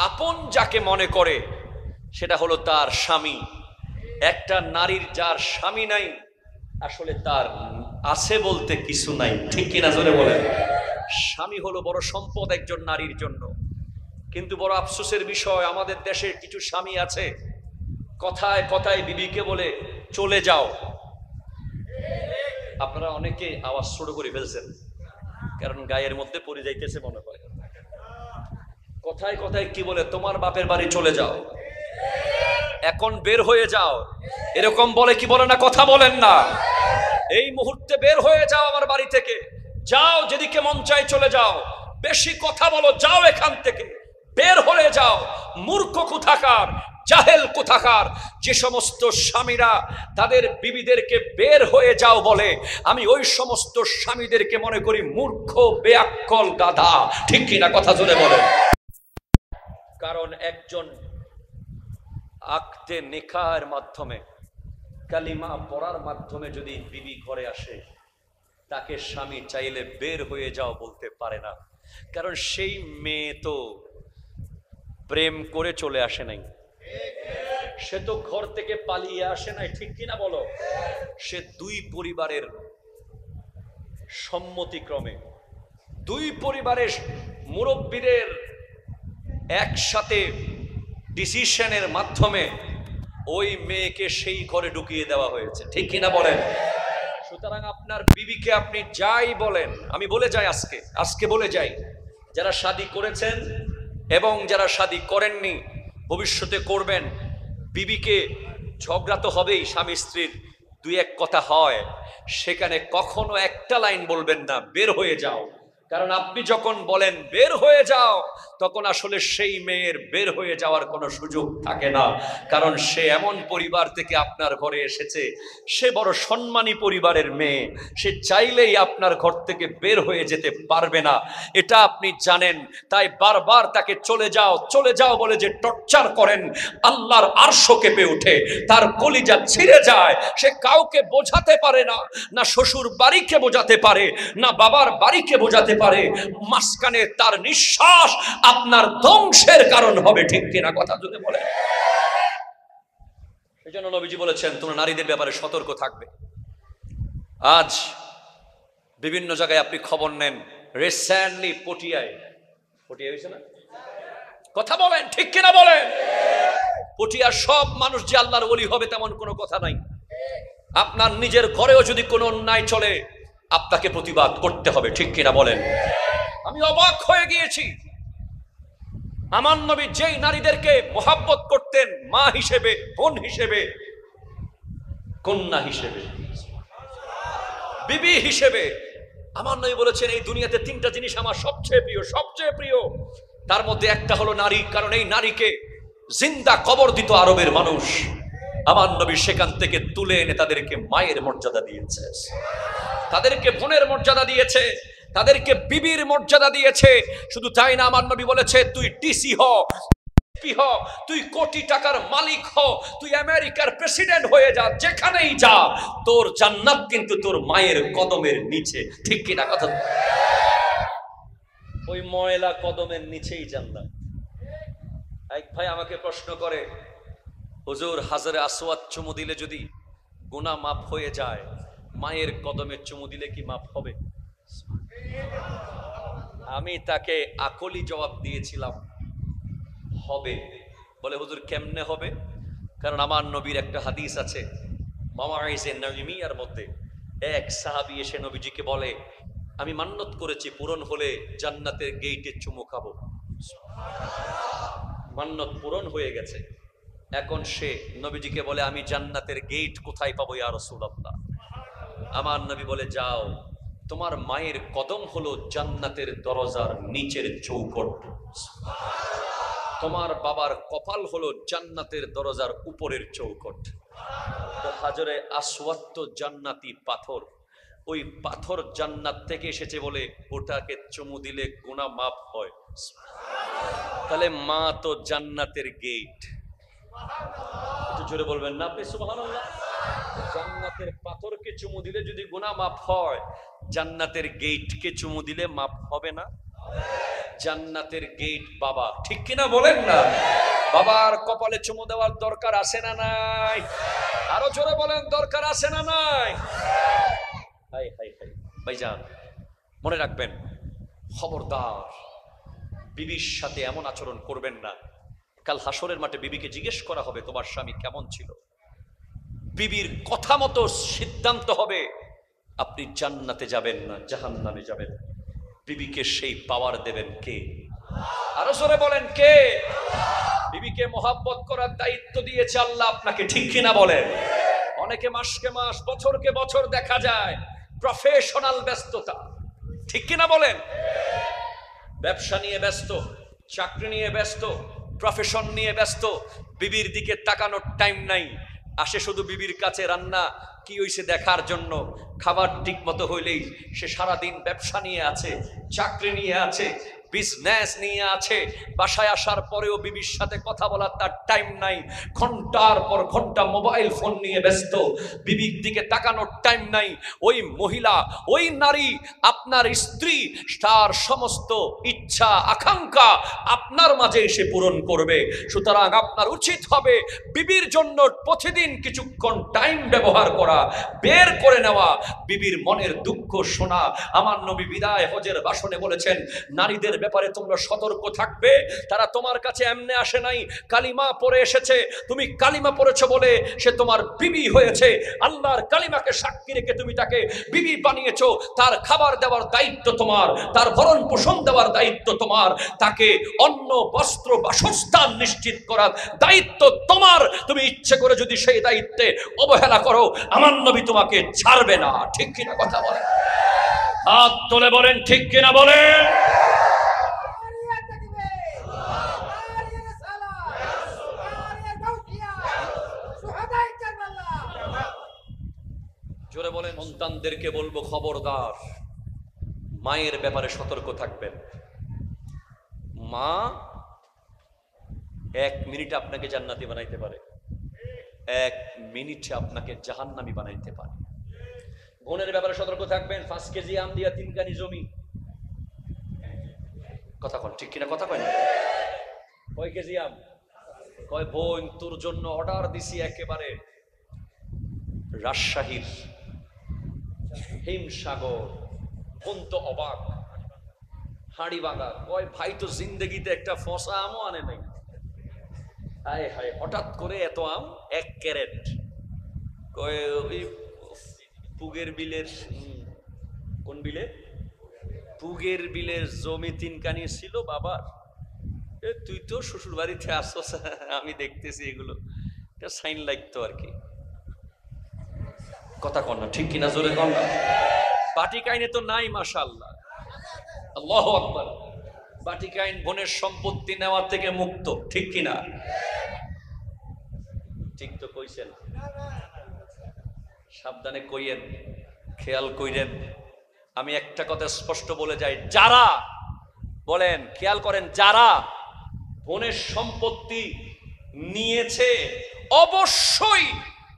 আপন যাকে মনে করে সেটা হলো তার স্বামী। একটা নারীর যার স্বামী নাই, আসলে তার আছে বলতে কিছু নাই, ঠিক কিনা জোরে বলেন? স্বামী হলো বড় সম্পদ একজন নারীর জন্য। কিন্তু বড় আফসোসের বিষয়, আমাদের দেশে কিছু স্বামী আছে কথায় কথায় বিবিকে বলে চলে যাও। আপনারা অনেকে আওয়াজ ছোট করে ফেলছেন, কারণ গায়ের মধ্যে পড়ে যাইতেছে মনে হয়। কথায় কথায় কি বলে? তোমার বাপের বাড়ি চলে যাও, এখন বের হয়ে যাও, এরকম বলে কি বলে না? কথা বলেন না? এই মুহূর্তে বের হয়ে যাও আমার বাড়ি থেকে, যাও যেদিকে মন চায় চলে যাও, বেশি কথা বলো, যাও এখান থেকে, বের হয়ে যাও। মূর্খ কোথাকার, জাহেল কোথাকার। যে সমস্ত স্বামীরা তাদের বিবিদেরকে বের হয়ে যাও বলে, আমি ওই সমস্ত স্বামীদেরকে মনে করি মূর্খ, বেআক্কল, গাধা, ঠিক কিনা? কথা জোরে বলে। কারণ একজন আকদে নিকাহের মাধ্যমে, কালিমা পড়ার মাধ্যমে যদি বিবি ঘরে আসে, তাকে স্বামী চাইলে বের হয়ে যাও বলতে পারে না। কারণ সেই মেয়ে তো প্রেম করে চলে আসে নাই, সে তো ঘর থেকে পালিয়ে আসে নাই, ঠিক কিনা বলো? সে দুই পরিবারের সম্মতিক্রমে, দুই পরিবারের মুরব্বীদের একসাথে ডিসিশনের মাধ্যমে ওই মেয়েকে সেই ঘরে ঢুকিয়ে দেওয়া হয়েছে, ঠিক কিনা বলেন? সুতরাং আপনার বিবিকে আপনি যাই বলেন, আমি বলে যাই, আজকে বলে যাই, যারা শাদী করেছেন এবং যারা শাদী করেননি, ভবিষ্যতে করবেন, বিবিকে, ঝগড়া তো হবেই, স্বামী স্ত্রীর দুই এক কথা হয়, সেখানে কখনো একটা লাইন বলবেন না বের হয়ে যাও। কারণ আপনি যখন বলেন বের হয়ে যাও, তখন আসলে সেই মেয়ের বের হয়ে যাওয়ার কোনো সুযোগ থাকে না। কারণ সে এমন পরিবার থেকে আপনার ঘরে এসেছে, সে বড় সম্মানী পরিবারের মেয়ে, সে চাইলেই আপনার ঘর থেকে বের হয়ে যেতে পারবে না, এটা আপনি জানেন। তাই বারবার তাকে চলে যাও বলে যে টর্চার করেন, আল্লাহর আরশ কেঁপে ওঠে, তার কলিজা ছিঁড়ে যায়। সে কাউকে বোঝাতে পারে না, না শ্বশুর বাড়িকে বোঝাতে পারে, না বাবার বাড়িকে বোঝাতে পারে। মাঝখানে তার নিঃশ্বাস আপনার ধ্বংসের কারণ হবে, ঠিক কিনা? কথা যদি বলে। এই জন্য নবীজি বলেছেন, তোমরা নারীদের ব্যাপারে সতর্ক থাকবে। আজ বিভিন্ন জায়গায় আপনি খবর নেন, রিসেন্টলি পটিয়া হয়েছে না? কথা বলেন, ঠিক কিনা বলেন? পটিয়ার সব মানুষ যে আল্লাহর ওলি হবে তেমন কোনো কথা নাই। আপনার নিজের ঘরেও যদি কোনো অন্যায় চলে, আপনাকে প্রতিবাদ করতে হবে, ঠিক কিনা বলেন? আমি অবাক হয়ে গিয়েছি, আমার নবী যেই নারীদেরকে মোহাব্বত করতেন, মা হিসেবে, বোন হিসেবে, কন্যা হিসেবে, বিবি হিসেবে, আমার নবী বলেছেন এই দুনিয়াতে তিনটা জিনিস আমার সবচেয়ে প্রিয়, সবচেয়ে প্রিয়। তার মধ্যে একটা হলো নারী, কারণ এই নারীকে জিন্দা কবর দিত আরবের মানুষ। আমার নবী সেখান থেকে তুলে এনে তাদেরকে মায়ের মর্যাদা দিয়েছে, তাদেরকে বোনের মর্যাদা দিয়েছে, তাদেরকে বিবির মর্যাদা দিয়েছে। শুধু তাই না, আমার নবী বলেছে তুই ডিসি হ, তুই কোটি টাকার মালিক হ, তুই আমেরিকার প্রেসিডেন্ট হয়ে যা, যেখানেই যা, তোর জান্নাত কিন্তু তোর মায়ের কদমের নিচে। ঠিক কিনা কথা? ওই ময়লা কদমের নিচেই জান্নাত। এক ভাই আমাকে প্রশ্ন করে, হুজুর হাজারে আসওয়াদ চুমু দিলে যদি গুনাহ মাফ হয়ে যায়, মায়ের কদমে চুমু দিলে কি মাফ হবে? আমি তাকে আকলি জবাব দিয়েছিলাম, হবে। বলে হুজুর কেমনে হবে? কারণ আমার নবীর একটা হাদিস আছে মাওয়াইজে নবীর মধ্যে, এক সাহাবী এসে নবীজিকে বলে আমি মান্নত করেছি পূরণ হলে জান্নাতের গেইটে চুমু খাবো। মান্নত পূরণ হয়ে গেছে, এখন সে নবীজিকে বলে আমি জান্নাতের গেইট কোথায় পাবো ইয়া রাসূলুল্লাহ? আমার নবী বলে যাও, তোমার মায়ের কদম হলো জান্নাতের দরজার নিচের চৌকট, তোমার বাবার কপাল হলো জান্নাতের দরজার উপরের চৌকট। তো হাজরে আসওয়াদ তো জান্নাতি পাথর, ওই পাথর জান্নাত থেকে এসেছে বলে ওটাকে চুমু দিলে গুনাহ মাফ হয়। তাহলে মা তো জান্নাতের গেট। একটু জোরে বলবেন না আপনি সুবহানাল্লাহ? জান্নাতের পাথরকে চুমু দিলে যদি গুনাহ মাফ হয়, জান্নাতের গেটকে চুমু দিলে মাফ হবে না? জান্নাতের গেট বাবা, ঠিক কিনা বলেন না? বাবার কপালে চুমু দেওয়ার দরকার আছে না নাই? আরো জোরে বলেন, দরকার আছে না নাই? হাই হাই হাই ভাইজান, মনে রাখবেন, খবরদার বিবির সাথে এমন আচরণ করবেন না। কাল হাসরের মাঠে বিবিকে জিজ্ঞেস করা হবে তোমার স্বামী কেমন ছিল। বিবির কথা মতো সিদ্ধান্ত হবে, আপনি জান্নাতে যাবেন না জাহান্নামে যাবেন। বিবিকে সেই পাওয়ার দেবেন কে? আরো জোরে বলেন কে? বিবিকে মহাব্বত করার দায়িত্ব দিয়েছে আল্লাহ আপনাকে, ঠিক কিনা বলেন? অনেকে মাসকে মাস বছরকে বছর দেখা যায় প্রফেশনাল ব্যস্ততা, ঠিক কিনা বলেন? ব্যবসা নিয়ে ব্যস্ত, চাকরি নিয়ে ব্যস্ত, প্রফেশন নিয়ে ব্যস্ত, বিবির দিকে তাকানোর টাইম নাই। আসে শুধু বিবির কাছে রান্না কি হইছে দেখার জন্য, খাবার ঠিক মতো হইলেই সে সারাদিন ব্যবসা নিয়ে আছে, চাকরি নিয়ে আছে, বিজনেস নিয়ে আছে। বাসায় আসার পরেও বিবির সাথে কথা বলার তার টাইম নাই, ঘন্টার পর ঘন্টা মোবাইল ফোন নিয়ে ব্যস্ত, বিবির দিকে তাকানোর টাইম নাই। ওই মহিলা, ওই নারী আপনার স্ত্রী, তার সমস্ত ইচ্ছা আকাঙ্ক্ষা আপনার মাঝে এসে পূরণ করবে। সুতরাং আপনার উচিত হবে বিবির জন্য প্রতিদিন কিছুক্ষণ টাইম ব্যবহার করা, বের করে নেওয়া, বিবির মনের দুঃখ শোনা। আমার নবী বিদায় হজের ভাষণে বলেছেন, নারীদের ব্যাপারে তোমরা সতর্ক থাকবে। তারা তোমার কাছে এমনি আসে নাই, কালিমা পড়ে এসেছে। তুমি কালিমা পড়েছো বলে সে তোমার বিবি হয়েছে। আল্লাহর কালিমাকে সাক্ষী রেখে তুমি তাকে বিবি বানিয়েছো। তার খাবার দেওয়ার দায়িত্ব তোমার, তার ভরণ পোষণ দেওয়ার দায়িত্ব তোমার, তাকে অন্ন বস্ত্র বাসস্থান নিশ্চিত করার দায়িত্ব তোমার। তুমি ইচ্ছে করে যদি সেই দায়িত্বে অবহেলা করো, আমার নবী তোমাকে ছাড়বে না। ঠিক কিনা কথা বলেন? হাত তুলে বলেন ঠিক কিনা বলেন? জোরে বলেন। সন্তানদেরকে বলবো খবরদার, মায়ের ব্যাপারে সতর্ক থাকবেন। মা 1 মিনিটে আপনাকে জান্নাতি বানাইতে পারে, 1 মিনিটে আপনাকে জাহান্নামী বানাইতে পারে। বোনের ব্যাপারে সতর্ক থাকবেন। 5 কেজি আম দিয়া 3 কানি জমি। কথা কন ঠিক কিনা? কথা কয় না? কয় কেজি আম? কয় বোন তোর জন্য অর্ডার দিছি একেবারে রাজশাহীর হিমসাগর। বোন তো অবাক, হাঁড়ি ভাঙা। কয় ভাই তো জিন্দগিতে একটা ফসা আমও আনে নাই। হায় হায়, হঠাৎ করে এত আম 1 ক্যারেট। কয় ওই পুগের বিলের, কোন বিলে? পুগের বিলের জমি 3 কানি ছিল বাবার। তুই তো শ্বশুর বাড়িতে আসছ, আমি দেখতেছি এগুলো, এটা সাইন লাগতো আর কি। কথা কন না ঠিক কিনা? জোরে কন না। বাটিক আইনে তো নাই, মাশাআল্লাহ, আল্লাহু আকবার। বাটিক আইন বোনের সম্পত্তি নেওয়া থেকে মুক্ত, ঠিক কিনা? ঠিক তো কইছেন? সাবধানে কইয়েন, খেয়াল কইরেন। আমি একটা কথা স্পষ্ট বলে যাই, যারা বলেন, খেয়াল করেন, যারা বোনের সম্পত্তি নিয়েছে অবশ্যই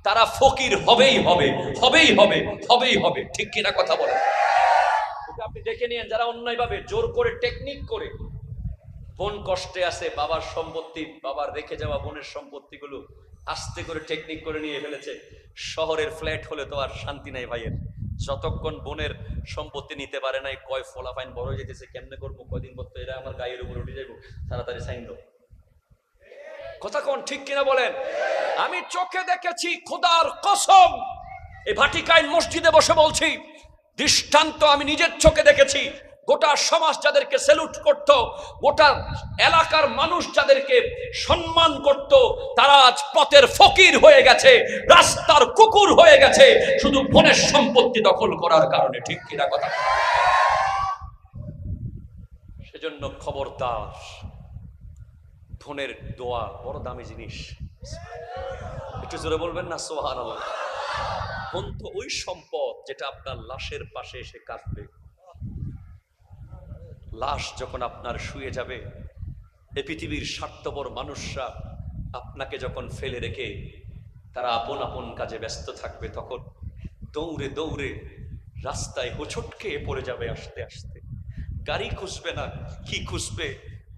তারা ফকির হবেই হবে, হবেই হবে, হবেই হবে, ঠিক কিনা কথা বলেন? আপনি দেখে নিয়েন, যারা অন্যায়ভাবে জোর করে টেকনিক করে, বোন কষ্টে আছে, বাবার সম্পত্তি, বাবার রেখে যাওয়া বোনের সম্পত্তিগুলো আস্তে করে টেকনিক করে নিয়ে ফেলেছে। শহরের ফ্ল্যাট হলে তো আর শান্তি নাই ভাইয়ের, যতক্ষণ বোনের সম্পত্তি নিতে পারে নাই, কয় ফলাফাইন বড় হয়ে যেতেছে, কেমনে করবো, কয়দিন পর তো এরা আমার গায়ের উপর উঠে যাবো, তাড়াতাড়ি সাইন দাও। কথা কোন ঠিক কিনা বলেন? আমি চোখে দেখেছি, খোদার কসম, এই ভাটিকাইন মসজিদে বসে বলছি, দৃষ্টান্ত আমি নিজের চোখে দেখেছি। গোটা সমাজ যাদেরকে স্যালুট করত, গোটা এলাকার মানুষ যাদেরকে সম্মান করত, তারা আজ পথের ফকির হয়ে গেছে, রাস্তার কুকুর হয়ে গেছে, শুধু বোনের সম্পত্তি দখল করার কারণে, ঠিক কিনা কথা? সেজন্য খবরদার, বোনের দোয়া বড় দামি জিনিস। একটু জোরে বলবেন না সুবহানাল্লাহ? বোন তো ওই সম্পদ যেটা আপনার লাশের পাশে এসে কাটবে। লাশ যখন আপনার শুয়ে যাবে, এই পৃথিবীর স্বার্থপর মানুষরা আপনাকে যখন ফেলে রেখে তারা আপন আপন কাজে ব্যস্ত থাকবে, তখন দৌড়ে দৌড়ে রাস্তায় হোঁচট খেয়ে পড়ে যাবে, আস্তে আস্তে গাড়ি খুঁজবে না, কি খুঁজবে,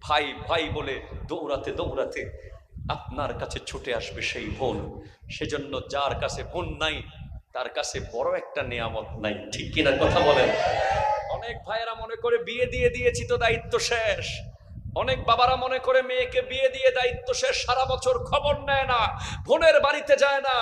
ভাই ভাই বলে দৌড়াতে দৌড়াতে আপনার কাছে ছুটে আসবে সেই বোন। সেজন্য যার কাছে বোন নাই, তার কাছে বড় একটা নিয়ামত নাই, ঠিক কিনা কথা বলেন? অনেক ভাইয়েরা মনে করে বিয়ে দিয়ে দিয়েছি তো দায়িত্ব শেষ, অনেক বাবারা মনে করে মেয়েকে বিয়ে দিয়ে দায়িত্ব শেষ, সারা বছর খবর নেয় না, বোনের বাড়িতে যায় না।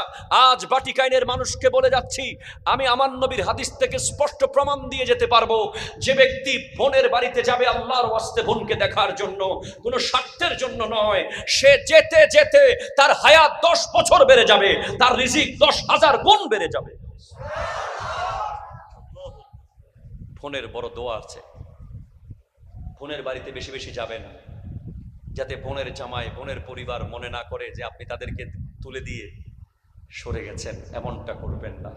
আজ বাটিকাইনের মানুষকে বলে যাচ্ছি, আমি আমার নবীর হাদিস থেকে স্পষ্ট প্রমাণ দিয়ে যেতে পারবো, যে ব্যক্তি বোনের বাড়িতে যাবে আল্লাহর ওয়াস্তে বোনকে দেখার জন্য, কোনো স্বার্থের জন্য নয়, সে যেতে যেতে তার হায়াত 10 বছর বেড়ে যাবে, তার রিজিক 10,000 গুণ বেড়ে যাবে। বোনের বড় দোয়া আছে, বোনের বাড়িতে বেশি বেশি যাবেন, যাতে বোনের জামাই, বোনের পরিবার মনে না করে যে আপনি তাদেরকে তুলে দিয়ে সরে গেছেন, এমনটা করবেন না।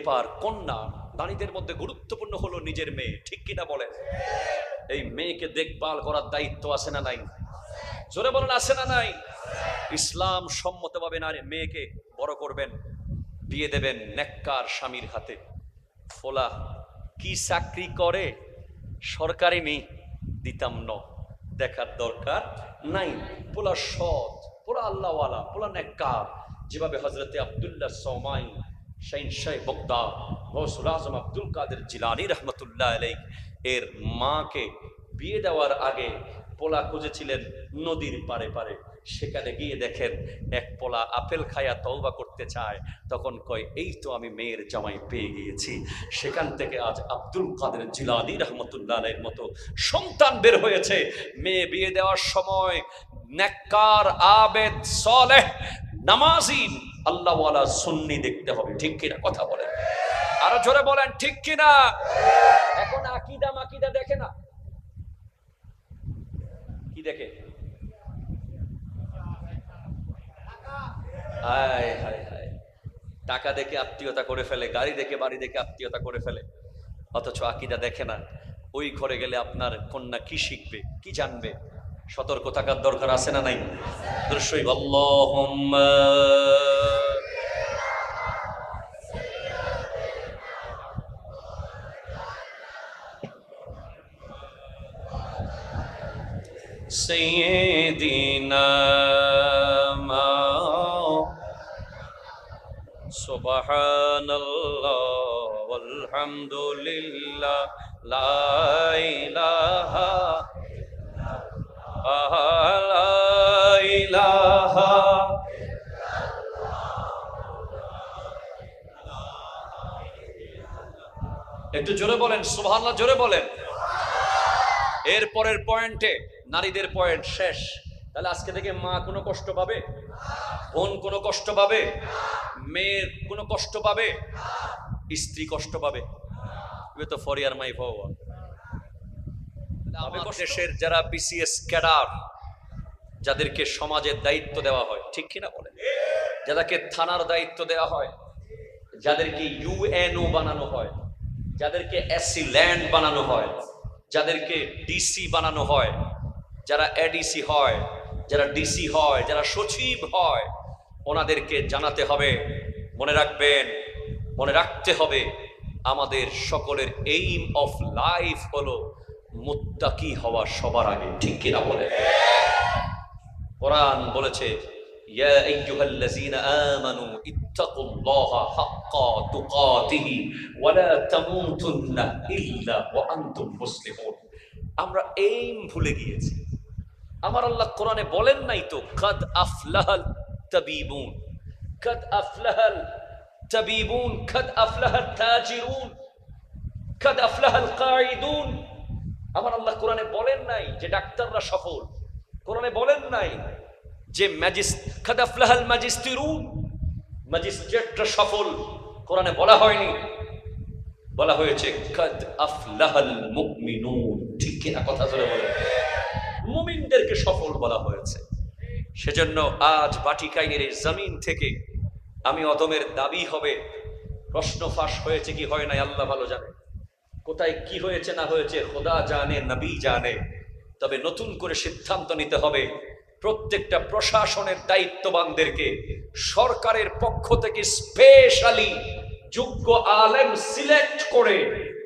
এবার কন্যা নারীদের মধ্যে গুরুত্বপূর্ণ হলো নিজের মেয়ে, ঠিক কিনা বলেন? এই মেয়েকে দেখভাল করার দায়িত্ব আছে না নাই? জোরে বলেন, আছে না নাই? ইসলাম সম্মতভাবে নারী মেয়েকে বড় করবেন, বিয়ে দেবেন নেককার স্বামীর হাতে। ফোলা কি চাকরি করে, সরকারি মেয়ে দিতাম ন, দেখার দরকার নাই। পোলা সৎ, পোলা আল্লাহওয়ালা, পোলা নেককার, যেভাবে হযরতে আব্দুল্লাহ সৌমাই শাইন শাহ বগদা গৌসুল আজম আব্দুল কাদের জিলানী রহমতুল্লাহ আলাইহি এর মাকে বিয়ে দেওয়ার আগে পোলা খুঁজেছিলেন নদীর পারে পারে। সেখানে গিয়ে দেখেন এক পোলা আপেল খায়া তওবা করতে চায়, তখন কয় এই তো আমি মেয়ের জামাই পেয়ে গিয়েছি। সেখান থেকে আজ আব্দুল কাদের জিলানী রহমতুল্লাহ আলাইহির মতো সন্তান বের হয়েছে। মেয়ে বিয়ে দেওয়ার সময় নেককার, আবেদ, সালেহ, নামাজি, আল্লাহওয়ালা, সুন্নি দেখতে হবে, ঠিক কিনা কথা বলেন? আরো জোরে বলেন, ঠিক কিনা? এখন আকীদা মাকিদা দেখে না, কি দেখে? হায় হায় হায়, টাকা দেখে আত্মীয়তা করে ফেলে, গাড়ি দেখে বাড়ি দেখে আত্মীয়তা করে ফেলে, অথচ আকীদা দেখে না। ওই ঘরে গেলে আপনার কন্যা কি শিখবে, কি জানবে? সতর্ক থাকার দরকার আছে না নাই? দৃশ্যই আল্লাহুম্মা সাইয়্যিদিনা সুবহানাল্লাহ ওয়ালহামদুলিল্লাহ লা ইলাহা ইলাহা। একটু জোরে বলেন সুবহানাল্লাহ, জোরে বলেন। এর পরের পয়েন্টে নারীদের পয়েন্ট শেষ। তাহলে আজকে থেকে মা কোনো কষ্ট পাবে, বোন কোনো কষ্ট পাবে, মেয়ের কোনো কষ্ট পাবে, স্ত্রী কষ্ট পাবে? তো ফরিয়ার মাই পাওয়া আমাদের দেশের যারা বিসিএস ক্যাডার, যাদেরকে সমাজের দায়িত্ব দেওয়া হয়, ঠিক কিনা বলেন, যাদেরকে থানার দায়িত্ব দেওয়া হয়, যাদেরকে ইউএনও বানানো হয়, যাদেরকে এসসি ল্যান্ড বানানো হয়, যাদেরকে ডিসি বানানো হয়, যারা এডিসি হয়, যারা ডিসি হয়, যারা সচিব হয়, ওনাদেরকে জানাতে হবে, মনে রাখবেন, মনে রাখতে হবে, আমাদের সকলের এইম অফ লাইফ হলো মুত্তাকি হওয়া সবার আগে, ঠিক কিনা বলে। কোরআন বলেছে, ইয়া আইয়ুহাল্লাযীনা আমানু ইত্তাকুল্লাহা হাক্কা তুকাতিহি ওয়া লা তামুতুন্না ইল্লা ওয়া আনতুম মুসলিমুন। আমরা এইম ভুলে গিয়েছি। আমার আল্লাহ কোরআনে বলেন নাই তো কাদ আফলাহাল তাবিবুন, কাদ আফলাহাল তাবিবুন, কাদ আফলাহাত তাজিরুন, কাদ আফলাহাল কাঈদুন। আমার আল্লাহ কোরআনে বলেন নাই যে ডাক্তাররা সফল, কোরআনে বলেন নাই যে কাদ আফলাহাল ম্যাজিস্ট্রিউন, ম্যাজিস্ট্রেটরা সফল, কোরআনে বলা হয়নি, বলা হয়েছে কাদ আফলাহাল মুমিনুন, ঠিক কিনা কথা ধরে বলেন, মুমিনদেরকে সফল বলা হয়েছে। সেজন্য আজ বাটিকাইনের এই জমিন থেকে আমি অদমের দাবি হবে, প্রশ্ন ফাঁস হয়েছে কি হয় নাই আল্লাহ ভালো জানে, কোথায় কি হয়েছে না হয়েছে খোদা জানে, নবী জানে, তবে নতুন করে সিদ্ধান্ত নিতে হবে, প্রত্যেকটা প্রশাসনের দায়িত্ববানদেরকে সরকারের পক্ষ থেকে স্পেশালি যোগ্য আলেম সিলেক্ট করে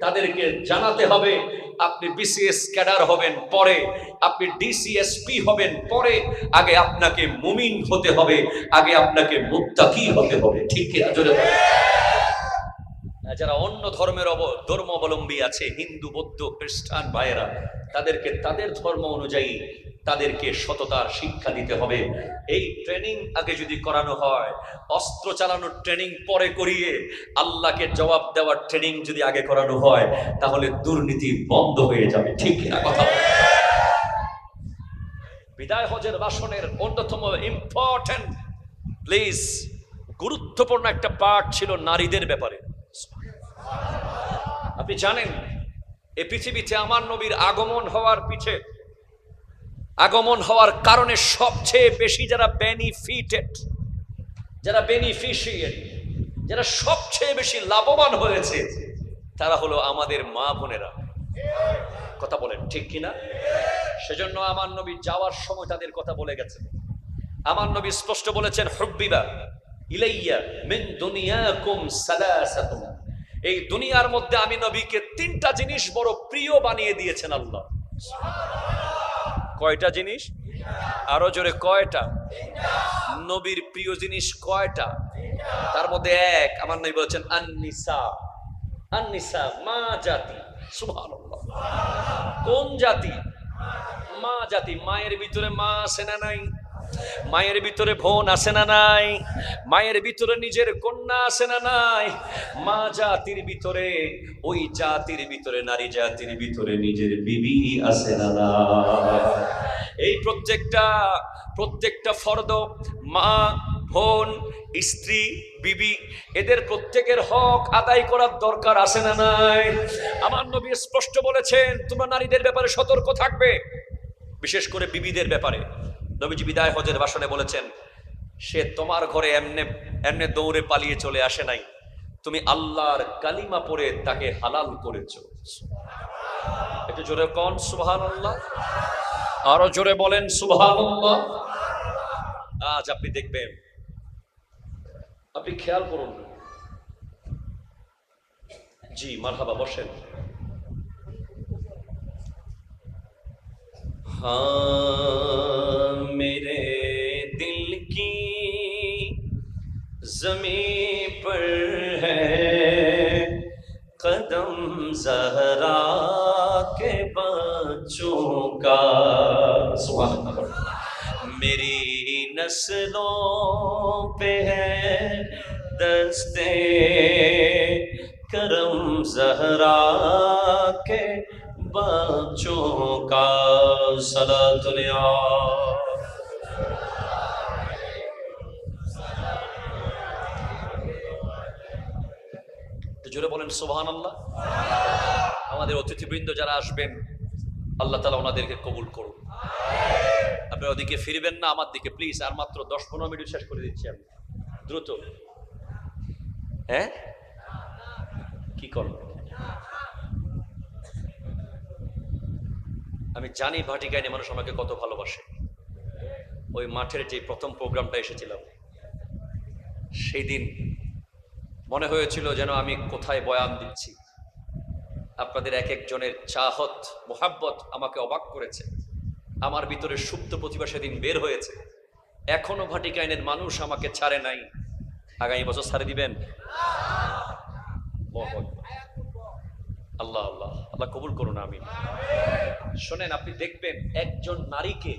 তাদেরকে জানাতে হবে, আপনি বিসিএস ক্যাডার হবেন পরে, আপনি ডিসিএসপি হবেন পরে, আগে আপনাকে মুমিন হতে হবে, আগে আপনাকে মুত্তাকি হতে হবে, ঠিক কি জোরে বলেন। যারা অন্য ধর্মাবলম্বী আছে, হিন্দু, বৌদ্ধ, খ্রিস্টান ভাইয়েরা, তাদেরকে তাদের ধর্ম অনুযায়ী তাদেরকে সততার শিক্ষা দিতে হবে। এই ট্রেনিং আগে যদি করানো হয়, অস্ত্র চালানোর ট্রেনিং পরে করিয়ে আল্লাহকে জবাব দেওয়ার ট্রেনিং যদি আগে করানো হয়, তাহলে দুর্নীতি বন্ধ হয়ে যাবে, ঠিক না কথা। বিদায় হজের ভাষণের অন্যতম ইম্পর্টেন্ট প্লিজ গুরুত্বপূর্ণ একটা পার্ট ছিল নারীদের ব্যাপারে। আপনি জানেন এই পৃথিবীতে আমার নবীর আগমন হওয়ার কারণে সবচেয়ে বেশি যারা বেনিফিটেড, যারা বেনিফিশিয়ারি, যারা সবচেয়ে বেশি লাভবান হয়েছে, তারা হলো আমাদের মা বোনেরা। কথা বলেন ঠিক কিনা? সেজন্য আমার নবী যাওয়ার সময় তাদের কথা বলে গেছেন। আমার নবী স্পষ্ট বলেছেন, হুব্বিবা ইলাইয়া মিন দুনিয়াকুম সালাসাতুন, এই দুনিয়ার মধ্যে আমি নবীকে তিনটা জিনিস বড় প্রিয় বানিয়ে দিয়েছেন আল্লাহ। কয়টা জিনিস? আরো জোরে কয়টা? নবীর প্রিয় জিনিস কয়টা? তার মধ্যে এক, আমার নবী বলেছেন আন-নিসা। আন-নিসা মা জাতি। সুবহানাল্লাহ। কোন জাতি? মা জাতি। মায়ের ভিতরে মা আছে না নাই? মায়ের ভিতরে বোন আছে না নাই? মায়ের ভিতরে নিজের কন্যা আছে না নাই? মা জাতির ভিতরে, ওই জাতির ভিতরে, নারী জাতির ভিতরে নিজের বিবি আছে না নাই? এই প্রত্যেকটা ফর্দ, মা, বোন, স্ত্রী, বিবি, এদের প্রত্যেকের হক আদায় করার দরকার আছে না নাই? আমার নবী স্পষ্ট বলেছেন, তোমরা নারীদের ব্যাপারে সতর্ক থাকবে, বিশেষ করে বিবিদের ব্যাপারে। নবীজি বিদায় হজের ভাষণে বলেছেন, সে তোমার ঘরে এমনে দৌড়ে পালিয়ে চলে আসে নাই, তুমি আল্লাহর কালিমা পড়ে তাকে হালাল করেছো। একটু জোরে কোন সুবহানাল্লাহ, আরো জোরে বলেন সুবহানাল্লাহ। আজ আপনি দেখবেন, আপনি খেয়াল করুন। জি মারহাবা, বসেন। हाँ मेरे दिल की ज़मीं पर है कदम ज़हरा के बच्चों का, सुभान अल्लाह। मेरी नस्लों पे है दस्ते करम ज़हरा के बच्चों का, सलातुल জোরে বলেন সুবহানাল্লাহ। আমাদের অতিথিবৃন্দ যারা আসবেন আল্লাহ তাআলা ওনাদেরকে কবুল করুন। আপনারা ওদিকে ফিরবেন না, আমার দিকে প্লিজ। আর মাত্র 10-15 মিনিট শেষ করে দিচ্ছি আমি, দ্রুত। হ্যাঁ কি করব? আমি জানি ভাটিকাইনে মানুষ আমাকে কত ভালোবাসে। ওই মাঠের যে প্রথম প্রোগ্রামটা এসেছিলাম সেই দিন মনে হয়েছিল যেন আমি কোথায় বয়ান দিচ্ছি। আপনাদের এক একজনের চাহত মোহাব্বত আমাকে অবাক করেছে। আমার ভিতরে সুপ্ত প্রতিভা সেদিন বের হয়েছে। এখনো ভাটিকাইনের মানুষ আমাকে ছাড়ে নাই। আগামী বছর ছাড়ে দিবেন? আল্লাহ আল্লাহ আল্লাহ কবুল করুন। আমি শোনেন, আপনি দেখবেন একজন নারীকে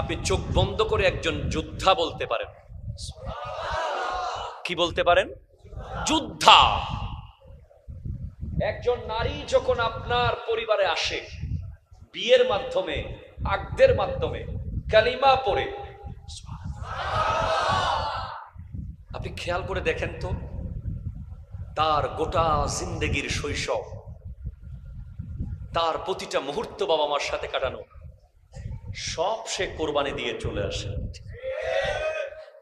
আপনি চোখ বন্ধ করে একজন যোদ্ধা বলতে পারেন। কি বলতে পারেন? যোদ্ধা। একজন নারী যখন আপনার পরিবারে আসে বিয়ের মাধ্যমে, আকদের মাধ্যমে, কালিমা পড়ে, আপনি খেয়াল করে দেখেন তো, তার গোটা জিন্দেগির শৈশব, তার প্রতিটা মুহূর্ত বাবা মার সাথে কাটানো সব সে কোরবানি দিয়ে চলে আসে।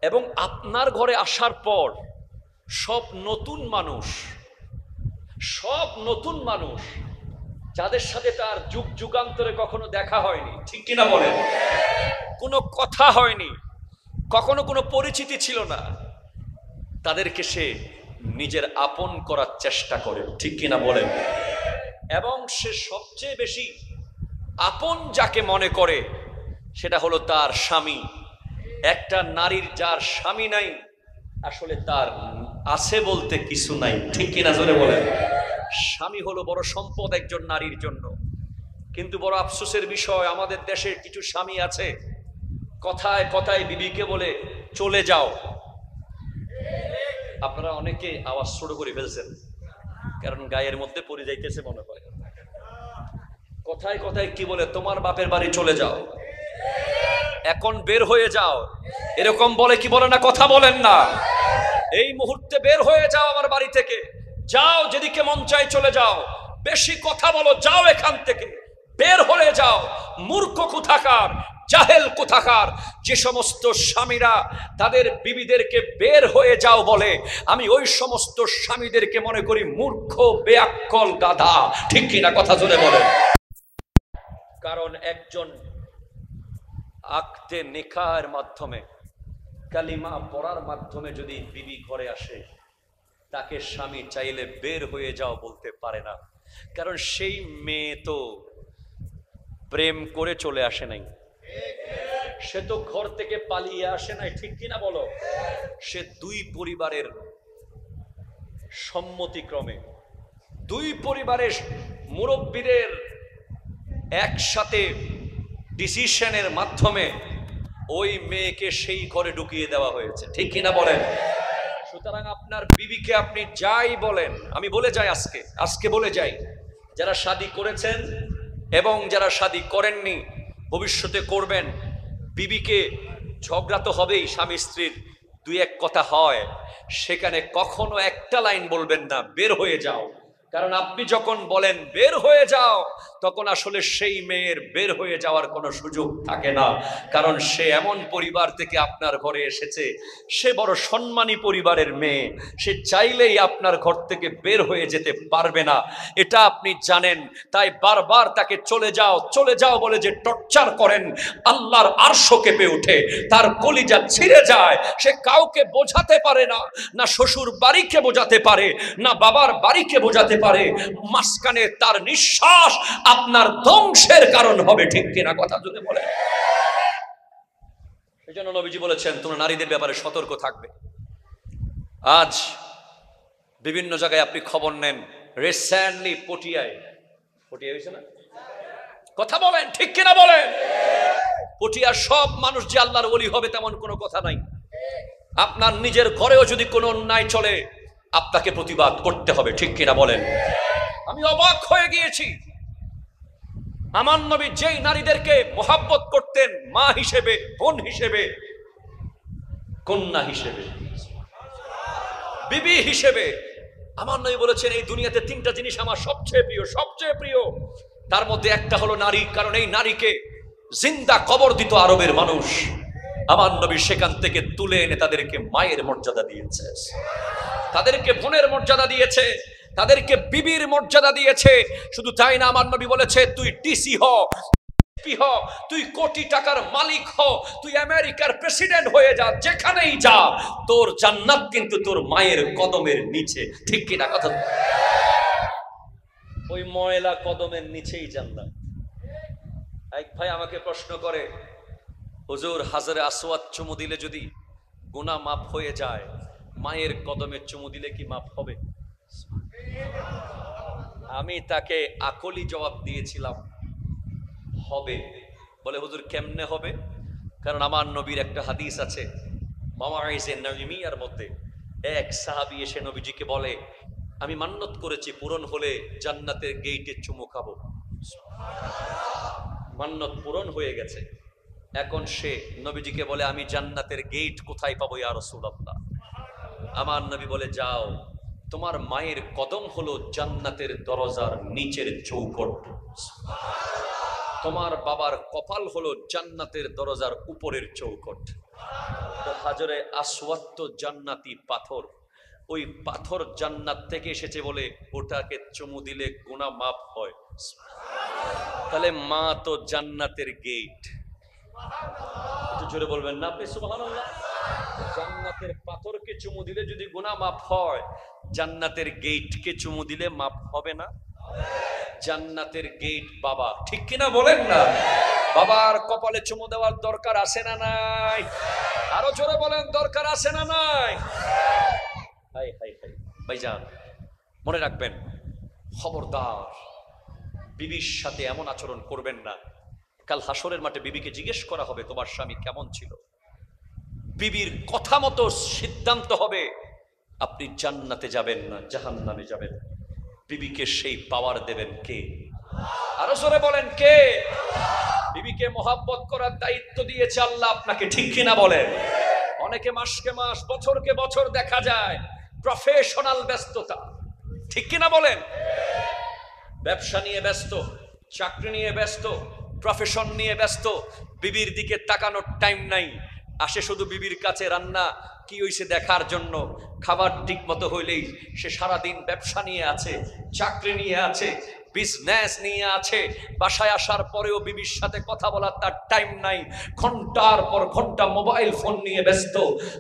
এবং আপনার ঘরে আসার পর সব নতুন মানুষ যাদের সাথে তার যুগ যুগান্তরে কখনো দেখা হয়নি, ঠিক কিনা বলেন, কোনো কথা হয়নি, কখনো কোনো পরিচিতি ছিল না, তাদেরকে সে নিজের আপন করার চেষ্টা করে, ঠিক কিনা বলেন। এবং সে সবচেয়ে বেশি আপন যাকে মনে করে সেটা হলো তার স্বামী। একটা নারীর যার স্বামী নাই, আসলে তার আছে বলতে কিছু নাই, ঠিক কিনা জোরে বলেন। স্বামী হলো বড় সম্পদ একজন নারীর জন্য। কিন্তু বড় আফসোসের বিষয়, আমাদের দেশে কিছু স্বামী আছে কথায় কথায় বিবিকে বলে চলে যাও। আপনারা অনেকে আওয়াজ ছোট করে ফেলছেন, কারণ গায়ের মধ্যে পড়ে যাইতেছে মনে হয়। কথায় কথায় কি বলে? তোমার বাপের বাড়ি চলে যাও, এখন বের হয়ে যাও, এরকম বলে কি বলে না? কথা বলেন না। এই মুহূর্তে বের হয়ে যাও আমার বাড়ি থেকে, যাও যেদিকে মন চায় চলে যাও, বেশি কথা বলো, যাও এখান থেকে, বের হয়ে যাও। মূর্খ কোথাকার, জাহেল কোথাকার। যে সমস্ত স্বামীরা তাদের বিবিদেরকে বের হয়ে যাও বলে, আমি ওই সমস্ত স্বামীদেরকে মনে করি মূর্খ, বেয়াক্কল, গাধা, ঠিক কিনা কথা জোরে বলে। কারণ একজন আকদে নিকাহের মাধ্যমে, কালিমা পড়ার মাধ্যমে যদি বিবি ঘরে আসে, তাকে স্বামী চাইলে বের হয়ে যাও বলতে পারে না। কারণ সেই মেয়ে তো প্রেম করে চলে আসে নাই, সে তো ঘর থেকে পালিয়ে আসে নাই, ঠিক কিনা বলো। সে দুই পরিবারের সম্মতিক্রমে, দুই পরিবারের মুরব্বীদের একসাথে ডিসিশনের মাধ্যমে ওই মেয়েকে সেই ঘরে ঢুকিয়ে দেওয়া হয়েছে, ঠিক কিনা বলেন। সুতরাং আপনার বিবিকে আপনি যাই বলেন, আমি বলে যাই, আজকে বলে যাই, যারা শাদী করেছেন এবং যারা শাদী করেননি, ভবিষ্যতে করবেন, বিবিকে ঝগড়া তো হবেই, স্বামী স্ত্রীর দুই এক কথা হয়, সেখানে কখনো একটা লাইন বলবেন না বের হয়ে যাও। কারণ আপনি যখন বলেন বের হয়ে যাও, তখন আসলে সেই মেয়ের বের হয়ে যাওয়ার কোনো সুযোগ থাকে না। কারণ সে এমন পরিবার থেকে আপনার ঘরে এসেছে, সে বড় সম্মানী পরিবারের মেয়ে, সে চাইলেই আপনার ঘর থেকে বের হয়ে যেতে পারবে না, এটা আপনি জানেন। তাই বারবার তাকে চলে যাও বলে যে টর্চার করেন, আল্লাহর আরশ কেঁপে ওঠে, তার কলিজা ছিঁড়ে যায়। সে কাউকে বোঝাতে পারে না, না শ্বশুর বাড়িকে বোঝাতে পারে, না বাবার বাড়িকে বোঝাতে পারে। মাঝখানে তার নিঃশ্বাস আপনার ধ্বংসের কারণ হবে, ঠিক কিনা কথা যদি বলে। এই জন্য নবীজি বলেছেন তোমরা নারীদের ব্যাপারে সতর্ক থাকবে। আজ বিভিন্ন জায়গায় আপনি খবর নেন, রিসেন্টলি পটিয়া হয়েছে না, কথা বলেন, ঠিক কিনা বলেন। পটিয়ার সব মানুষ যে আল্লাহর ওলি হবে তেমন কোনো কথা নাই। আপনার নিজের ঘরেও যদি কোনো অন্যায় চলে, আপনাকে প্রতিবাদ করতে হবে, ঠিক কিনা বলেন। আমি অবাক হয়ে গিয়েছি, আমার নবী যেই নারীদেরকে মোহাব্বত করতেন মা হিসেবে, বোন হিসেবে, কন্যা হিসেবে, বিবি হিসেবে, আমার নবী বলেছেন এই দুনিয়াতে তিনটা জিনিস আমার সবচেয়ে প্রিয়, সবচেয়ে প্রিয়। তার মধ্যে একটা হলো নারী, কারণ এই নারীকে জিন্দা কবর দিত আরবের মানুষ। আমার নবী সেখান থেকে তুলে এনে তাদেরকে মায়ের মর্যাদা দিয়েছে, তাদেরকে বোনের মর্যাদা দিয়েছে, তাদেরকে বিবির মর্যাদা দিয়েছে। শুধু তাই না, আমার নবী বলেছে তুই ডিসি হ, তুই কোটি টাকার মালিক হ, তুই আমেরিকার প্রেসিডেন্ট হয়ে যা, যেখানেই যা, তোর জান্নাত কিন্তু তোর মায়ের কদমের নিচে। ঠিক কিনা কথা? ওই ময়লা কদমের নিচেই জান্নাত। এক ভাই আমাকে প্রশ্ন করে, হুজুর হাজারে আসওয়াদ চুমু দিলে যদি গুনাহ মাফ হয়ে যায়, মায়ের কদমে চুমু দিলে কি মাফ হবে? আমি তাকে আকলি জবাব দিয়েছিলাম, হবে। বলে হুজুর কেমনে হবে? কারণ আমার নবীর একটা হাদিস আছে, মাওয়াইজে নবীর মধ্যে এক সাহাবী এসে নবীজিকে বলে, আমি মান্নত করেছি পূরণ হলে জান্নাতের গেইটে চুমু খাবো। মান্নত পূরণ হয়ে গেছে, এখন সে নবীজিকে বলে আমি জান্নাতের গেইট কোথায় পাবো ইয়া রাসূলুল্লাহ? আমার নবী বলে, যাও, তোমার মায়ের কদম হলো জান্নাতের দরজার নিচের চৌকট, তোমার বাবার কপাল হলো জান্নাতের দরজার উপরের চৌকট। তো হাজরে আসওয়াদ তো জান্নাতি পাথর, ওই পাথর জান্নাত থেকে এসেছে বলে ওটাকে চুমু দিলে গুনাহ মাফ হয়। তাহলে মা তো জান্নাতের গেট। একটু জোরে বলবেন না আপনি সুবহানাল্লাহ? জান্নাতের পাথরকে চুমু দিলে যদি গুনাহ মাফ হয়, জান্নাতের গেটকে চুমু দিলে মাফ হবে না? জান্নাতের গেট বাবা, ঠিক কিনা বলেন না? বাবার কপালে চুমু দেওয়ার দরকার আছে না নাই? আরো জোরে বলেন, দরকার আছে না নাই? হাই হাই হাই ভাইজান, মনে রাখবেন, খবরদার বিবির সাথে এমন আচরণ করবেন না। কাল হাসরের মাঠে বিবিকে জিজ্ঞেস করা হবে তোমার স্বামী কেমন ছিল। বিবির কথা মতো সিদ্ধান্ত হবে, আপনি জান্নাতে যাবেন না জাহান্নামে যাবেন। বিবিকে সেই পাওয়ার দেবেন কে? আরো জোরে বলেন কে? বিবিকে মহাব্বত করার দায়িত্ব দিয়েছে আল্লাহ আপনাকে, ঠিক কিনা বলেন? অনেকে মাসকে মাস, বছরকে বছর দেখা যায় প্রফেশনাল ব্যস্ততা, ঠিক কিনা বলেন? ব্যবসা নিয়ে ব্যস্ত, চাকরি নিয়ে ব্যস্ত, প্রফেশন নিয়ে ব্যস্ত, বিবির দিকে তাকানোর টাইম নাই। আসে শুধু বিবির কাছে রান্না কি হইছে দেখার জন্য, খাবার ঠিক মতো হইলেই সে সারাদিন ব্যবসা নিয়ে আছে, চাকরি নিয়ে আছে, বিজনেস নিয়ে আছে। বাসায় আসার পরেও বিবির সাথে কথা বলার তার টাইম নাই, ঘন্টার পর ঘন্টা মোবাইল ফোন নিয়ে ব্যস্ত,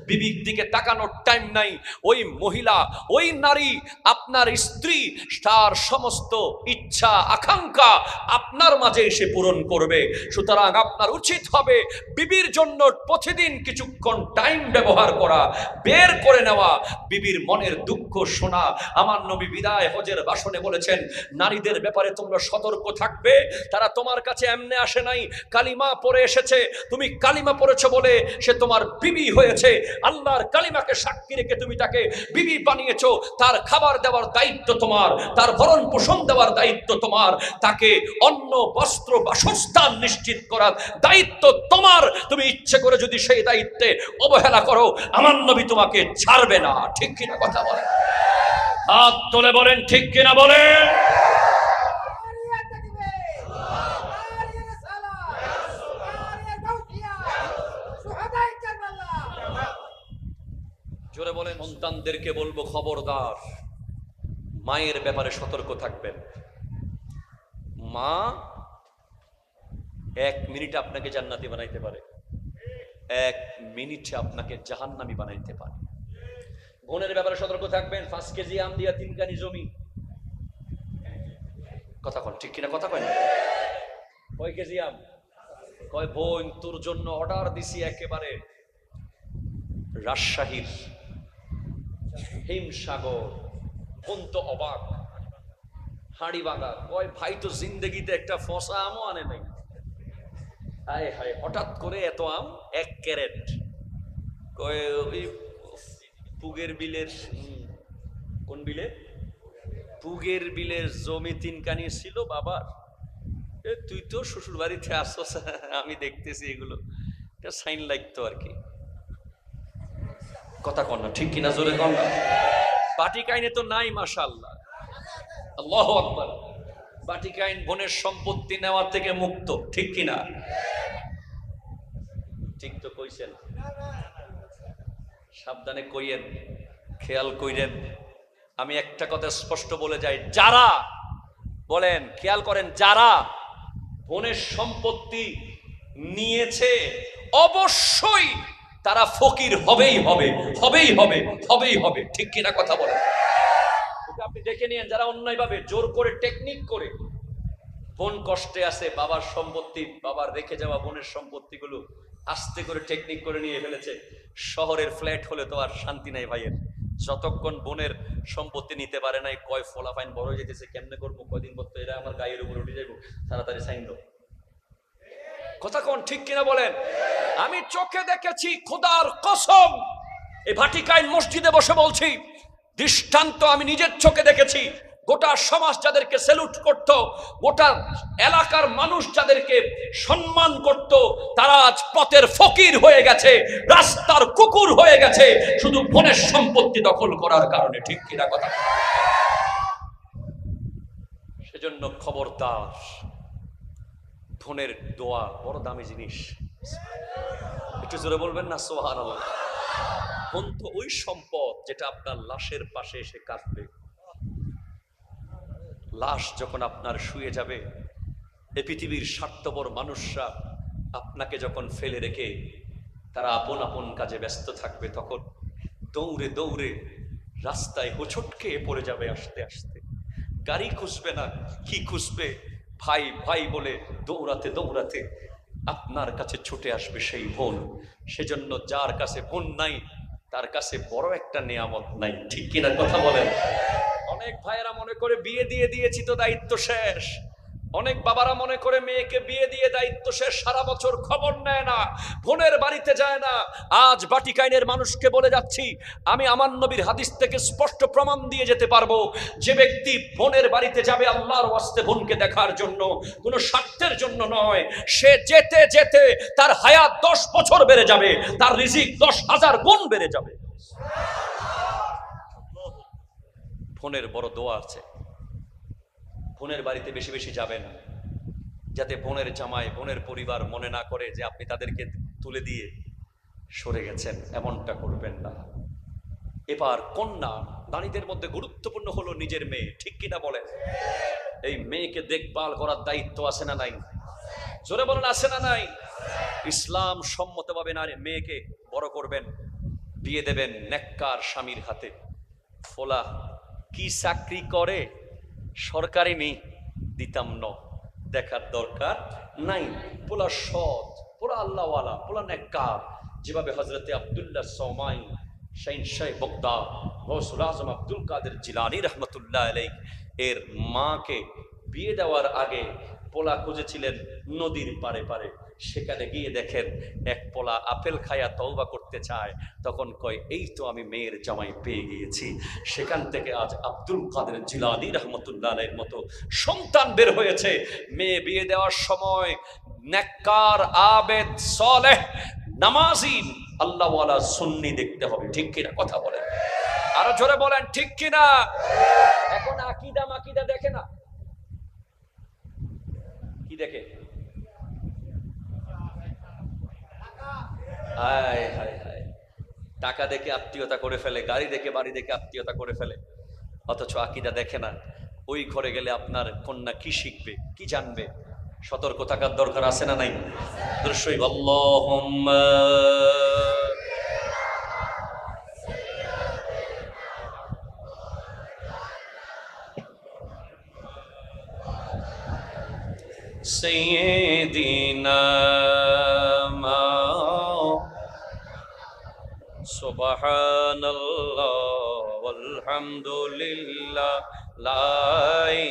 বিবির দিকে তাকানোর টাইম নাই। ওই মহিলা, ওই নারী আপনার স্ত্রী, তার সমস্ত ইচ্ছা আকাঙ্ক্ষা আপনার মাঝে এসে পূরণ করবে। সুতরাং আপনার উচিত হবে বিবির জন্য প্রতিদিন কিছুক্ষণ টাইম ব্যবহার করা, বের করে নেওয়া, বিবির মনের দুঃখ শোনা। আমার নবী বিদায় হজের ভাষণে বলেছেন, নারীদের ব্যাপারে তোমরা সতর্ক থাকবে। তারা তোমার কাছে এমনি আসে নাই, কালিমা পড়ে এসেছে। তুমি কালিমা পড়েছো বলে সে তোমার বিবি হয়েছে। আল্লাহর কালিমাকে সাক্ষী রেখে তুমি তাকে বিবি বানিয়েছো। তার খাবার দেওয়ার দায়িত্ব তোমার, তার ভরণ পোষণ দেওয়ার দায়িত্ব তোমার, তাকে অন্ন বস্ত্র বাসস্থান নিশ্চিত করার দায়িত্ব তোমার। তুমি ইচ্ছে করে যদি সেই দায়িত্বে অবহেলা করো, আমার নবী তোমাকে ছাড়বে না। ঠিক কিনা কথা বলেন? হাত তুলে বলেন ঠিক কিনা বলেন? জোরে বলেন। সন্তানদেরকে বলবো, খবরদার মায়ের ব্যাপারে সতর্ক থাকবেন। মা 1 মিনিটে আপনাকে জান্নাতি বানাইতে পারে, 1 মিনিটে আপনাকে জাহান্নামী বানাইতে পারে। বোনের ব্যাপারে সতর্ক থাকবেন। 5 কেজি আম দিয়া 3 কানি জমি। কথা কন ঠিক কিনা? কথা কয় না? কয় কেজি আম? কয় বোন তোর জন্য অর্ডার দিছি একেবারে রাজশাহীর হিমসাগর। বোন তো অবাক, হাঁড়ি ভাঙা। কয় ভাই তো জিন্দগিতে একটা ফসা আমও আনে নাই। হায় হায়, হঠাৎ করে এত আম 1 ক্যারেট। কয় ওই পুগের বিলের, কোন বিলে? পুগের বিলের জমি 3 কানি ছিল বাবার। তুই তো শ্বশুর বাড়িতে আসছ, আমি দেখতেছি এগুলো, এটা সাইন লাগতো আর কি। কথা কন না ঠিক কিনা? জোরে কন না। বাটিকাইনে তো নাই, মাশাআল্লাহ, আল্লাহু আকবার। বাটিকাইন বোনের সম্পত্তি নেওয়া থেকে মুক্ত, ঠিক কিনা? ঠিক তো কইছেন? সাবধানে কইয়েন, খেয়াল কইরেন। আমি একটা কথা স্পষ্ট বলে যাই, যারা বলেন, খেয়াল করেন, যারা বোনের সম্পত্তি নিয়েছে অবশ্যই তারা ফকির হবেই হবে, হবেই হবে, হবেই হবে, ঠিক কিনা কথা বলেন? আপনি দেখে নিয়েন, যারা অন্যায়ভাবে জোর করে টেকনিক করে, বোন কষ্টে আছে, বাবার সম্পত্তি, বাবার রেখে যাওয়া বোনের সম্পত্তিগুলো আস্তে করে টেকনিক করে নিয়ে ফেলেছে। শহরের ফ্ল্যাট হলে তো আর শান্তি নাই ভাইয়ের, যতক্ষণ বোনের সম্পত্তি নিতে পারে নাই, কয় ফলাফাইন বড় হয়ে যেতেছে, কেমনে করবো, কয়দিন করতে, এরা আমার গায়ের উপর উঠে যাবো, তাড়াতাড়ি সাইন দাও। কথা কোন, ঠিক কিনা বলেন? আমি চোখে দেখেছি, খোদার কসম, এই ভাটিকাইন মসজিদে বসে বলছি, দৃষ্টান্ত আমি নিজের চোখে দেখেছি। গোটা সমাজ যাদেরকে স্যালুট করত, গোটা এলাকার মানুষ যাদেরকে সম্মান করত, তারা আজ পথের ফকির হয়ে গেছে, রাস্তার কুকুর হয়ে গেছে, শুধু বোনের সম্পত্তি দখল করার কারণে, ঠিক কিনা কথা? সেজন্য খবরদার, বোনের দোয়া বড় দামি জিনিস। একটু জোরে বলবেন না সুবহানাল্লাহ? বোন তো ওই সম্পদ যেটা আপনার লাশের পাশে এসে কাঁদবে। লাশ যখন আপনার শুয়ে যাবে, এই পৃথিবীর স্বার্থপর মানুষরা আপনাকে যখন ফেলে রেখে তারা আপন আপন কাজে ব্যস্ত থাকবে, তখন দৌড়ে দৌড়ে রাস্তায় হোঁচট খেয়ে পড়ে যাবে, আস্তে আস্তে গাড়ি খুঁজবে না, কি খুঁজবে, ভাই ভাই বলে দৌড়াতে দৌড়াতে আপনার কাছে ছুটে আসবে সেই বোন। সেজন্য যার কাছে বোন নাই, তার কাছে বড় একটা নিয়ামত নাই, ঠিক কিনা কথা বলেন? অনেক ভাইয়েরা মনে করে বিয়ে দিয়ে দিয়েছি তো দায়িত্ব শেষ, অনেক বাবারা মনে করে মেয়েকে বিয়ে দিয়ে দায়িত্ব শেষ, সারা বছর খবর নেয় না, বোনের বাড়িতে যায় না। আজ বাটিকাইনের মানুষকে বলে যাচ্ছি, আমি আমার নবীর হাদিস থেকে স্পষ্ট প্রমাণ দিয়ে যেতে পারবো, যে ব্যক্তি বোনের বাড়িতে যাবে আল্লাহর ওয়াস্তে বোনকে দেখার জন্য, কোনো স্বার্থের জন্য নয়, সে যেতে যেতে তার হায়াত 10 বছর বেড়ে যাবে, তার রিজিক 10,000 গুণ বেড়ে যাবে। বোনের বড় দোয়া আছে, বোনের বাড়িতে বেশি বেশি যাবেন, যাতে বোনের জামাই, বোনের পরিবার মনে না করে যে আপনি তাদেরকে তুলে দিয়ে সরে গেছেন, এমনটা করবেন না। এবার কন্যা নারীদের মধ্যে গুরুত্বপূর্ণ হলো নিজের মেয়ে, ঠিক কিনা বলেন? এই মেয়েকে দেখভাল করার দায়িত্ব আছে না নাই? জোরে বলেন, আছে না নাই? ইসলাম সম্মতভাবে নারী মেয়েকে বড় করবেন, বিয়ে দেবেন নেককার স্বামীর হাতে। ফোলা কি চাকরি করে, সরকারি নেই, দিতাম ন, দেখার দরকার নাই। পোলা সৎ, পোলা আল্লাহওয়ালা, পোলা নেককার, যেভাবে হযরতে আব্দুল্লাহ সমাই শাইন শাহ বগদা গৌসুল আজম আব্দুল কাদের জিলানী রহমতুল্লাহ আলাইহি এর মাকে বিয়ে দেওয়ার আগে পোলা খুঁজেছিলেন নদীর পারে পারে। সেখানে গিয়ে দেখেন এক পোলা আপেল খায়া তওবা করতে চায়, তখন কয় এই তো আমি মেয়ের জামাই পেয়ে গিয়েছি। সেখান থেকে আজ আব্দুল কাদের জিলানী রহমতুল্লাহ আলাইহির মতো সন্তান বের হয়েছে। মেয়ে বিয়ে দেওয়ার সময় নেককার, আবেদ, সালেহ, নামাজি, আল্লাহওয়ালা, সুন্নি দেখতে হবে, ঠিক কিনা কথা বলেন? আরো জোরে বলেন, ঠিক কিনা? এখন আকীদা মাকিদা দেখে না, কি দেখে? হায় হায় হায়, টাকা দেখে আত্মীয়তা করে ফেলে, গাড়ি দেখে বাড়ি দেখে আত্মীয়তা করে ফেলে, অথচ আকীদা দেখে না। ওই ঘরে গেলে আপনার কন্যা কি শিখবে, কি জানবে? সতর্ক থাকার দরকার আছে না নাই? দৃশ্যই আল্লাহুম্মা সাইয়্যিদিনা সুবহানাল্লাহ ওয়ালহামদুলিল্লাহ লা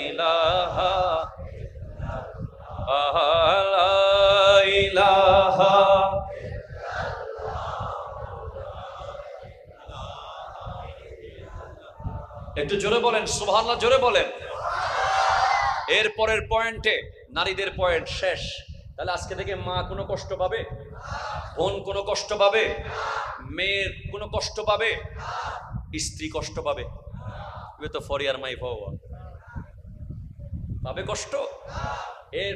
ইলাহা ইলাহা। একটু জোরে বলেন সুবহানাল্লাহ, জোরে বলেন। এরপরের পয়েন্টে নারীদের পয়েন্ট শেষ। তাহলে আজকে থেকে মা কোনো কষ্ট পাবে, বোন কোনো কষ্ট পাবে, মেয়ের কোনো কষ্ট পাবে, স্ত্রী কষ্ট পাবে, ইয়ে তো ফরিয়ার মাই পাবে কষ্ট এর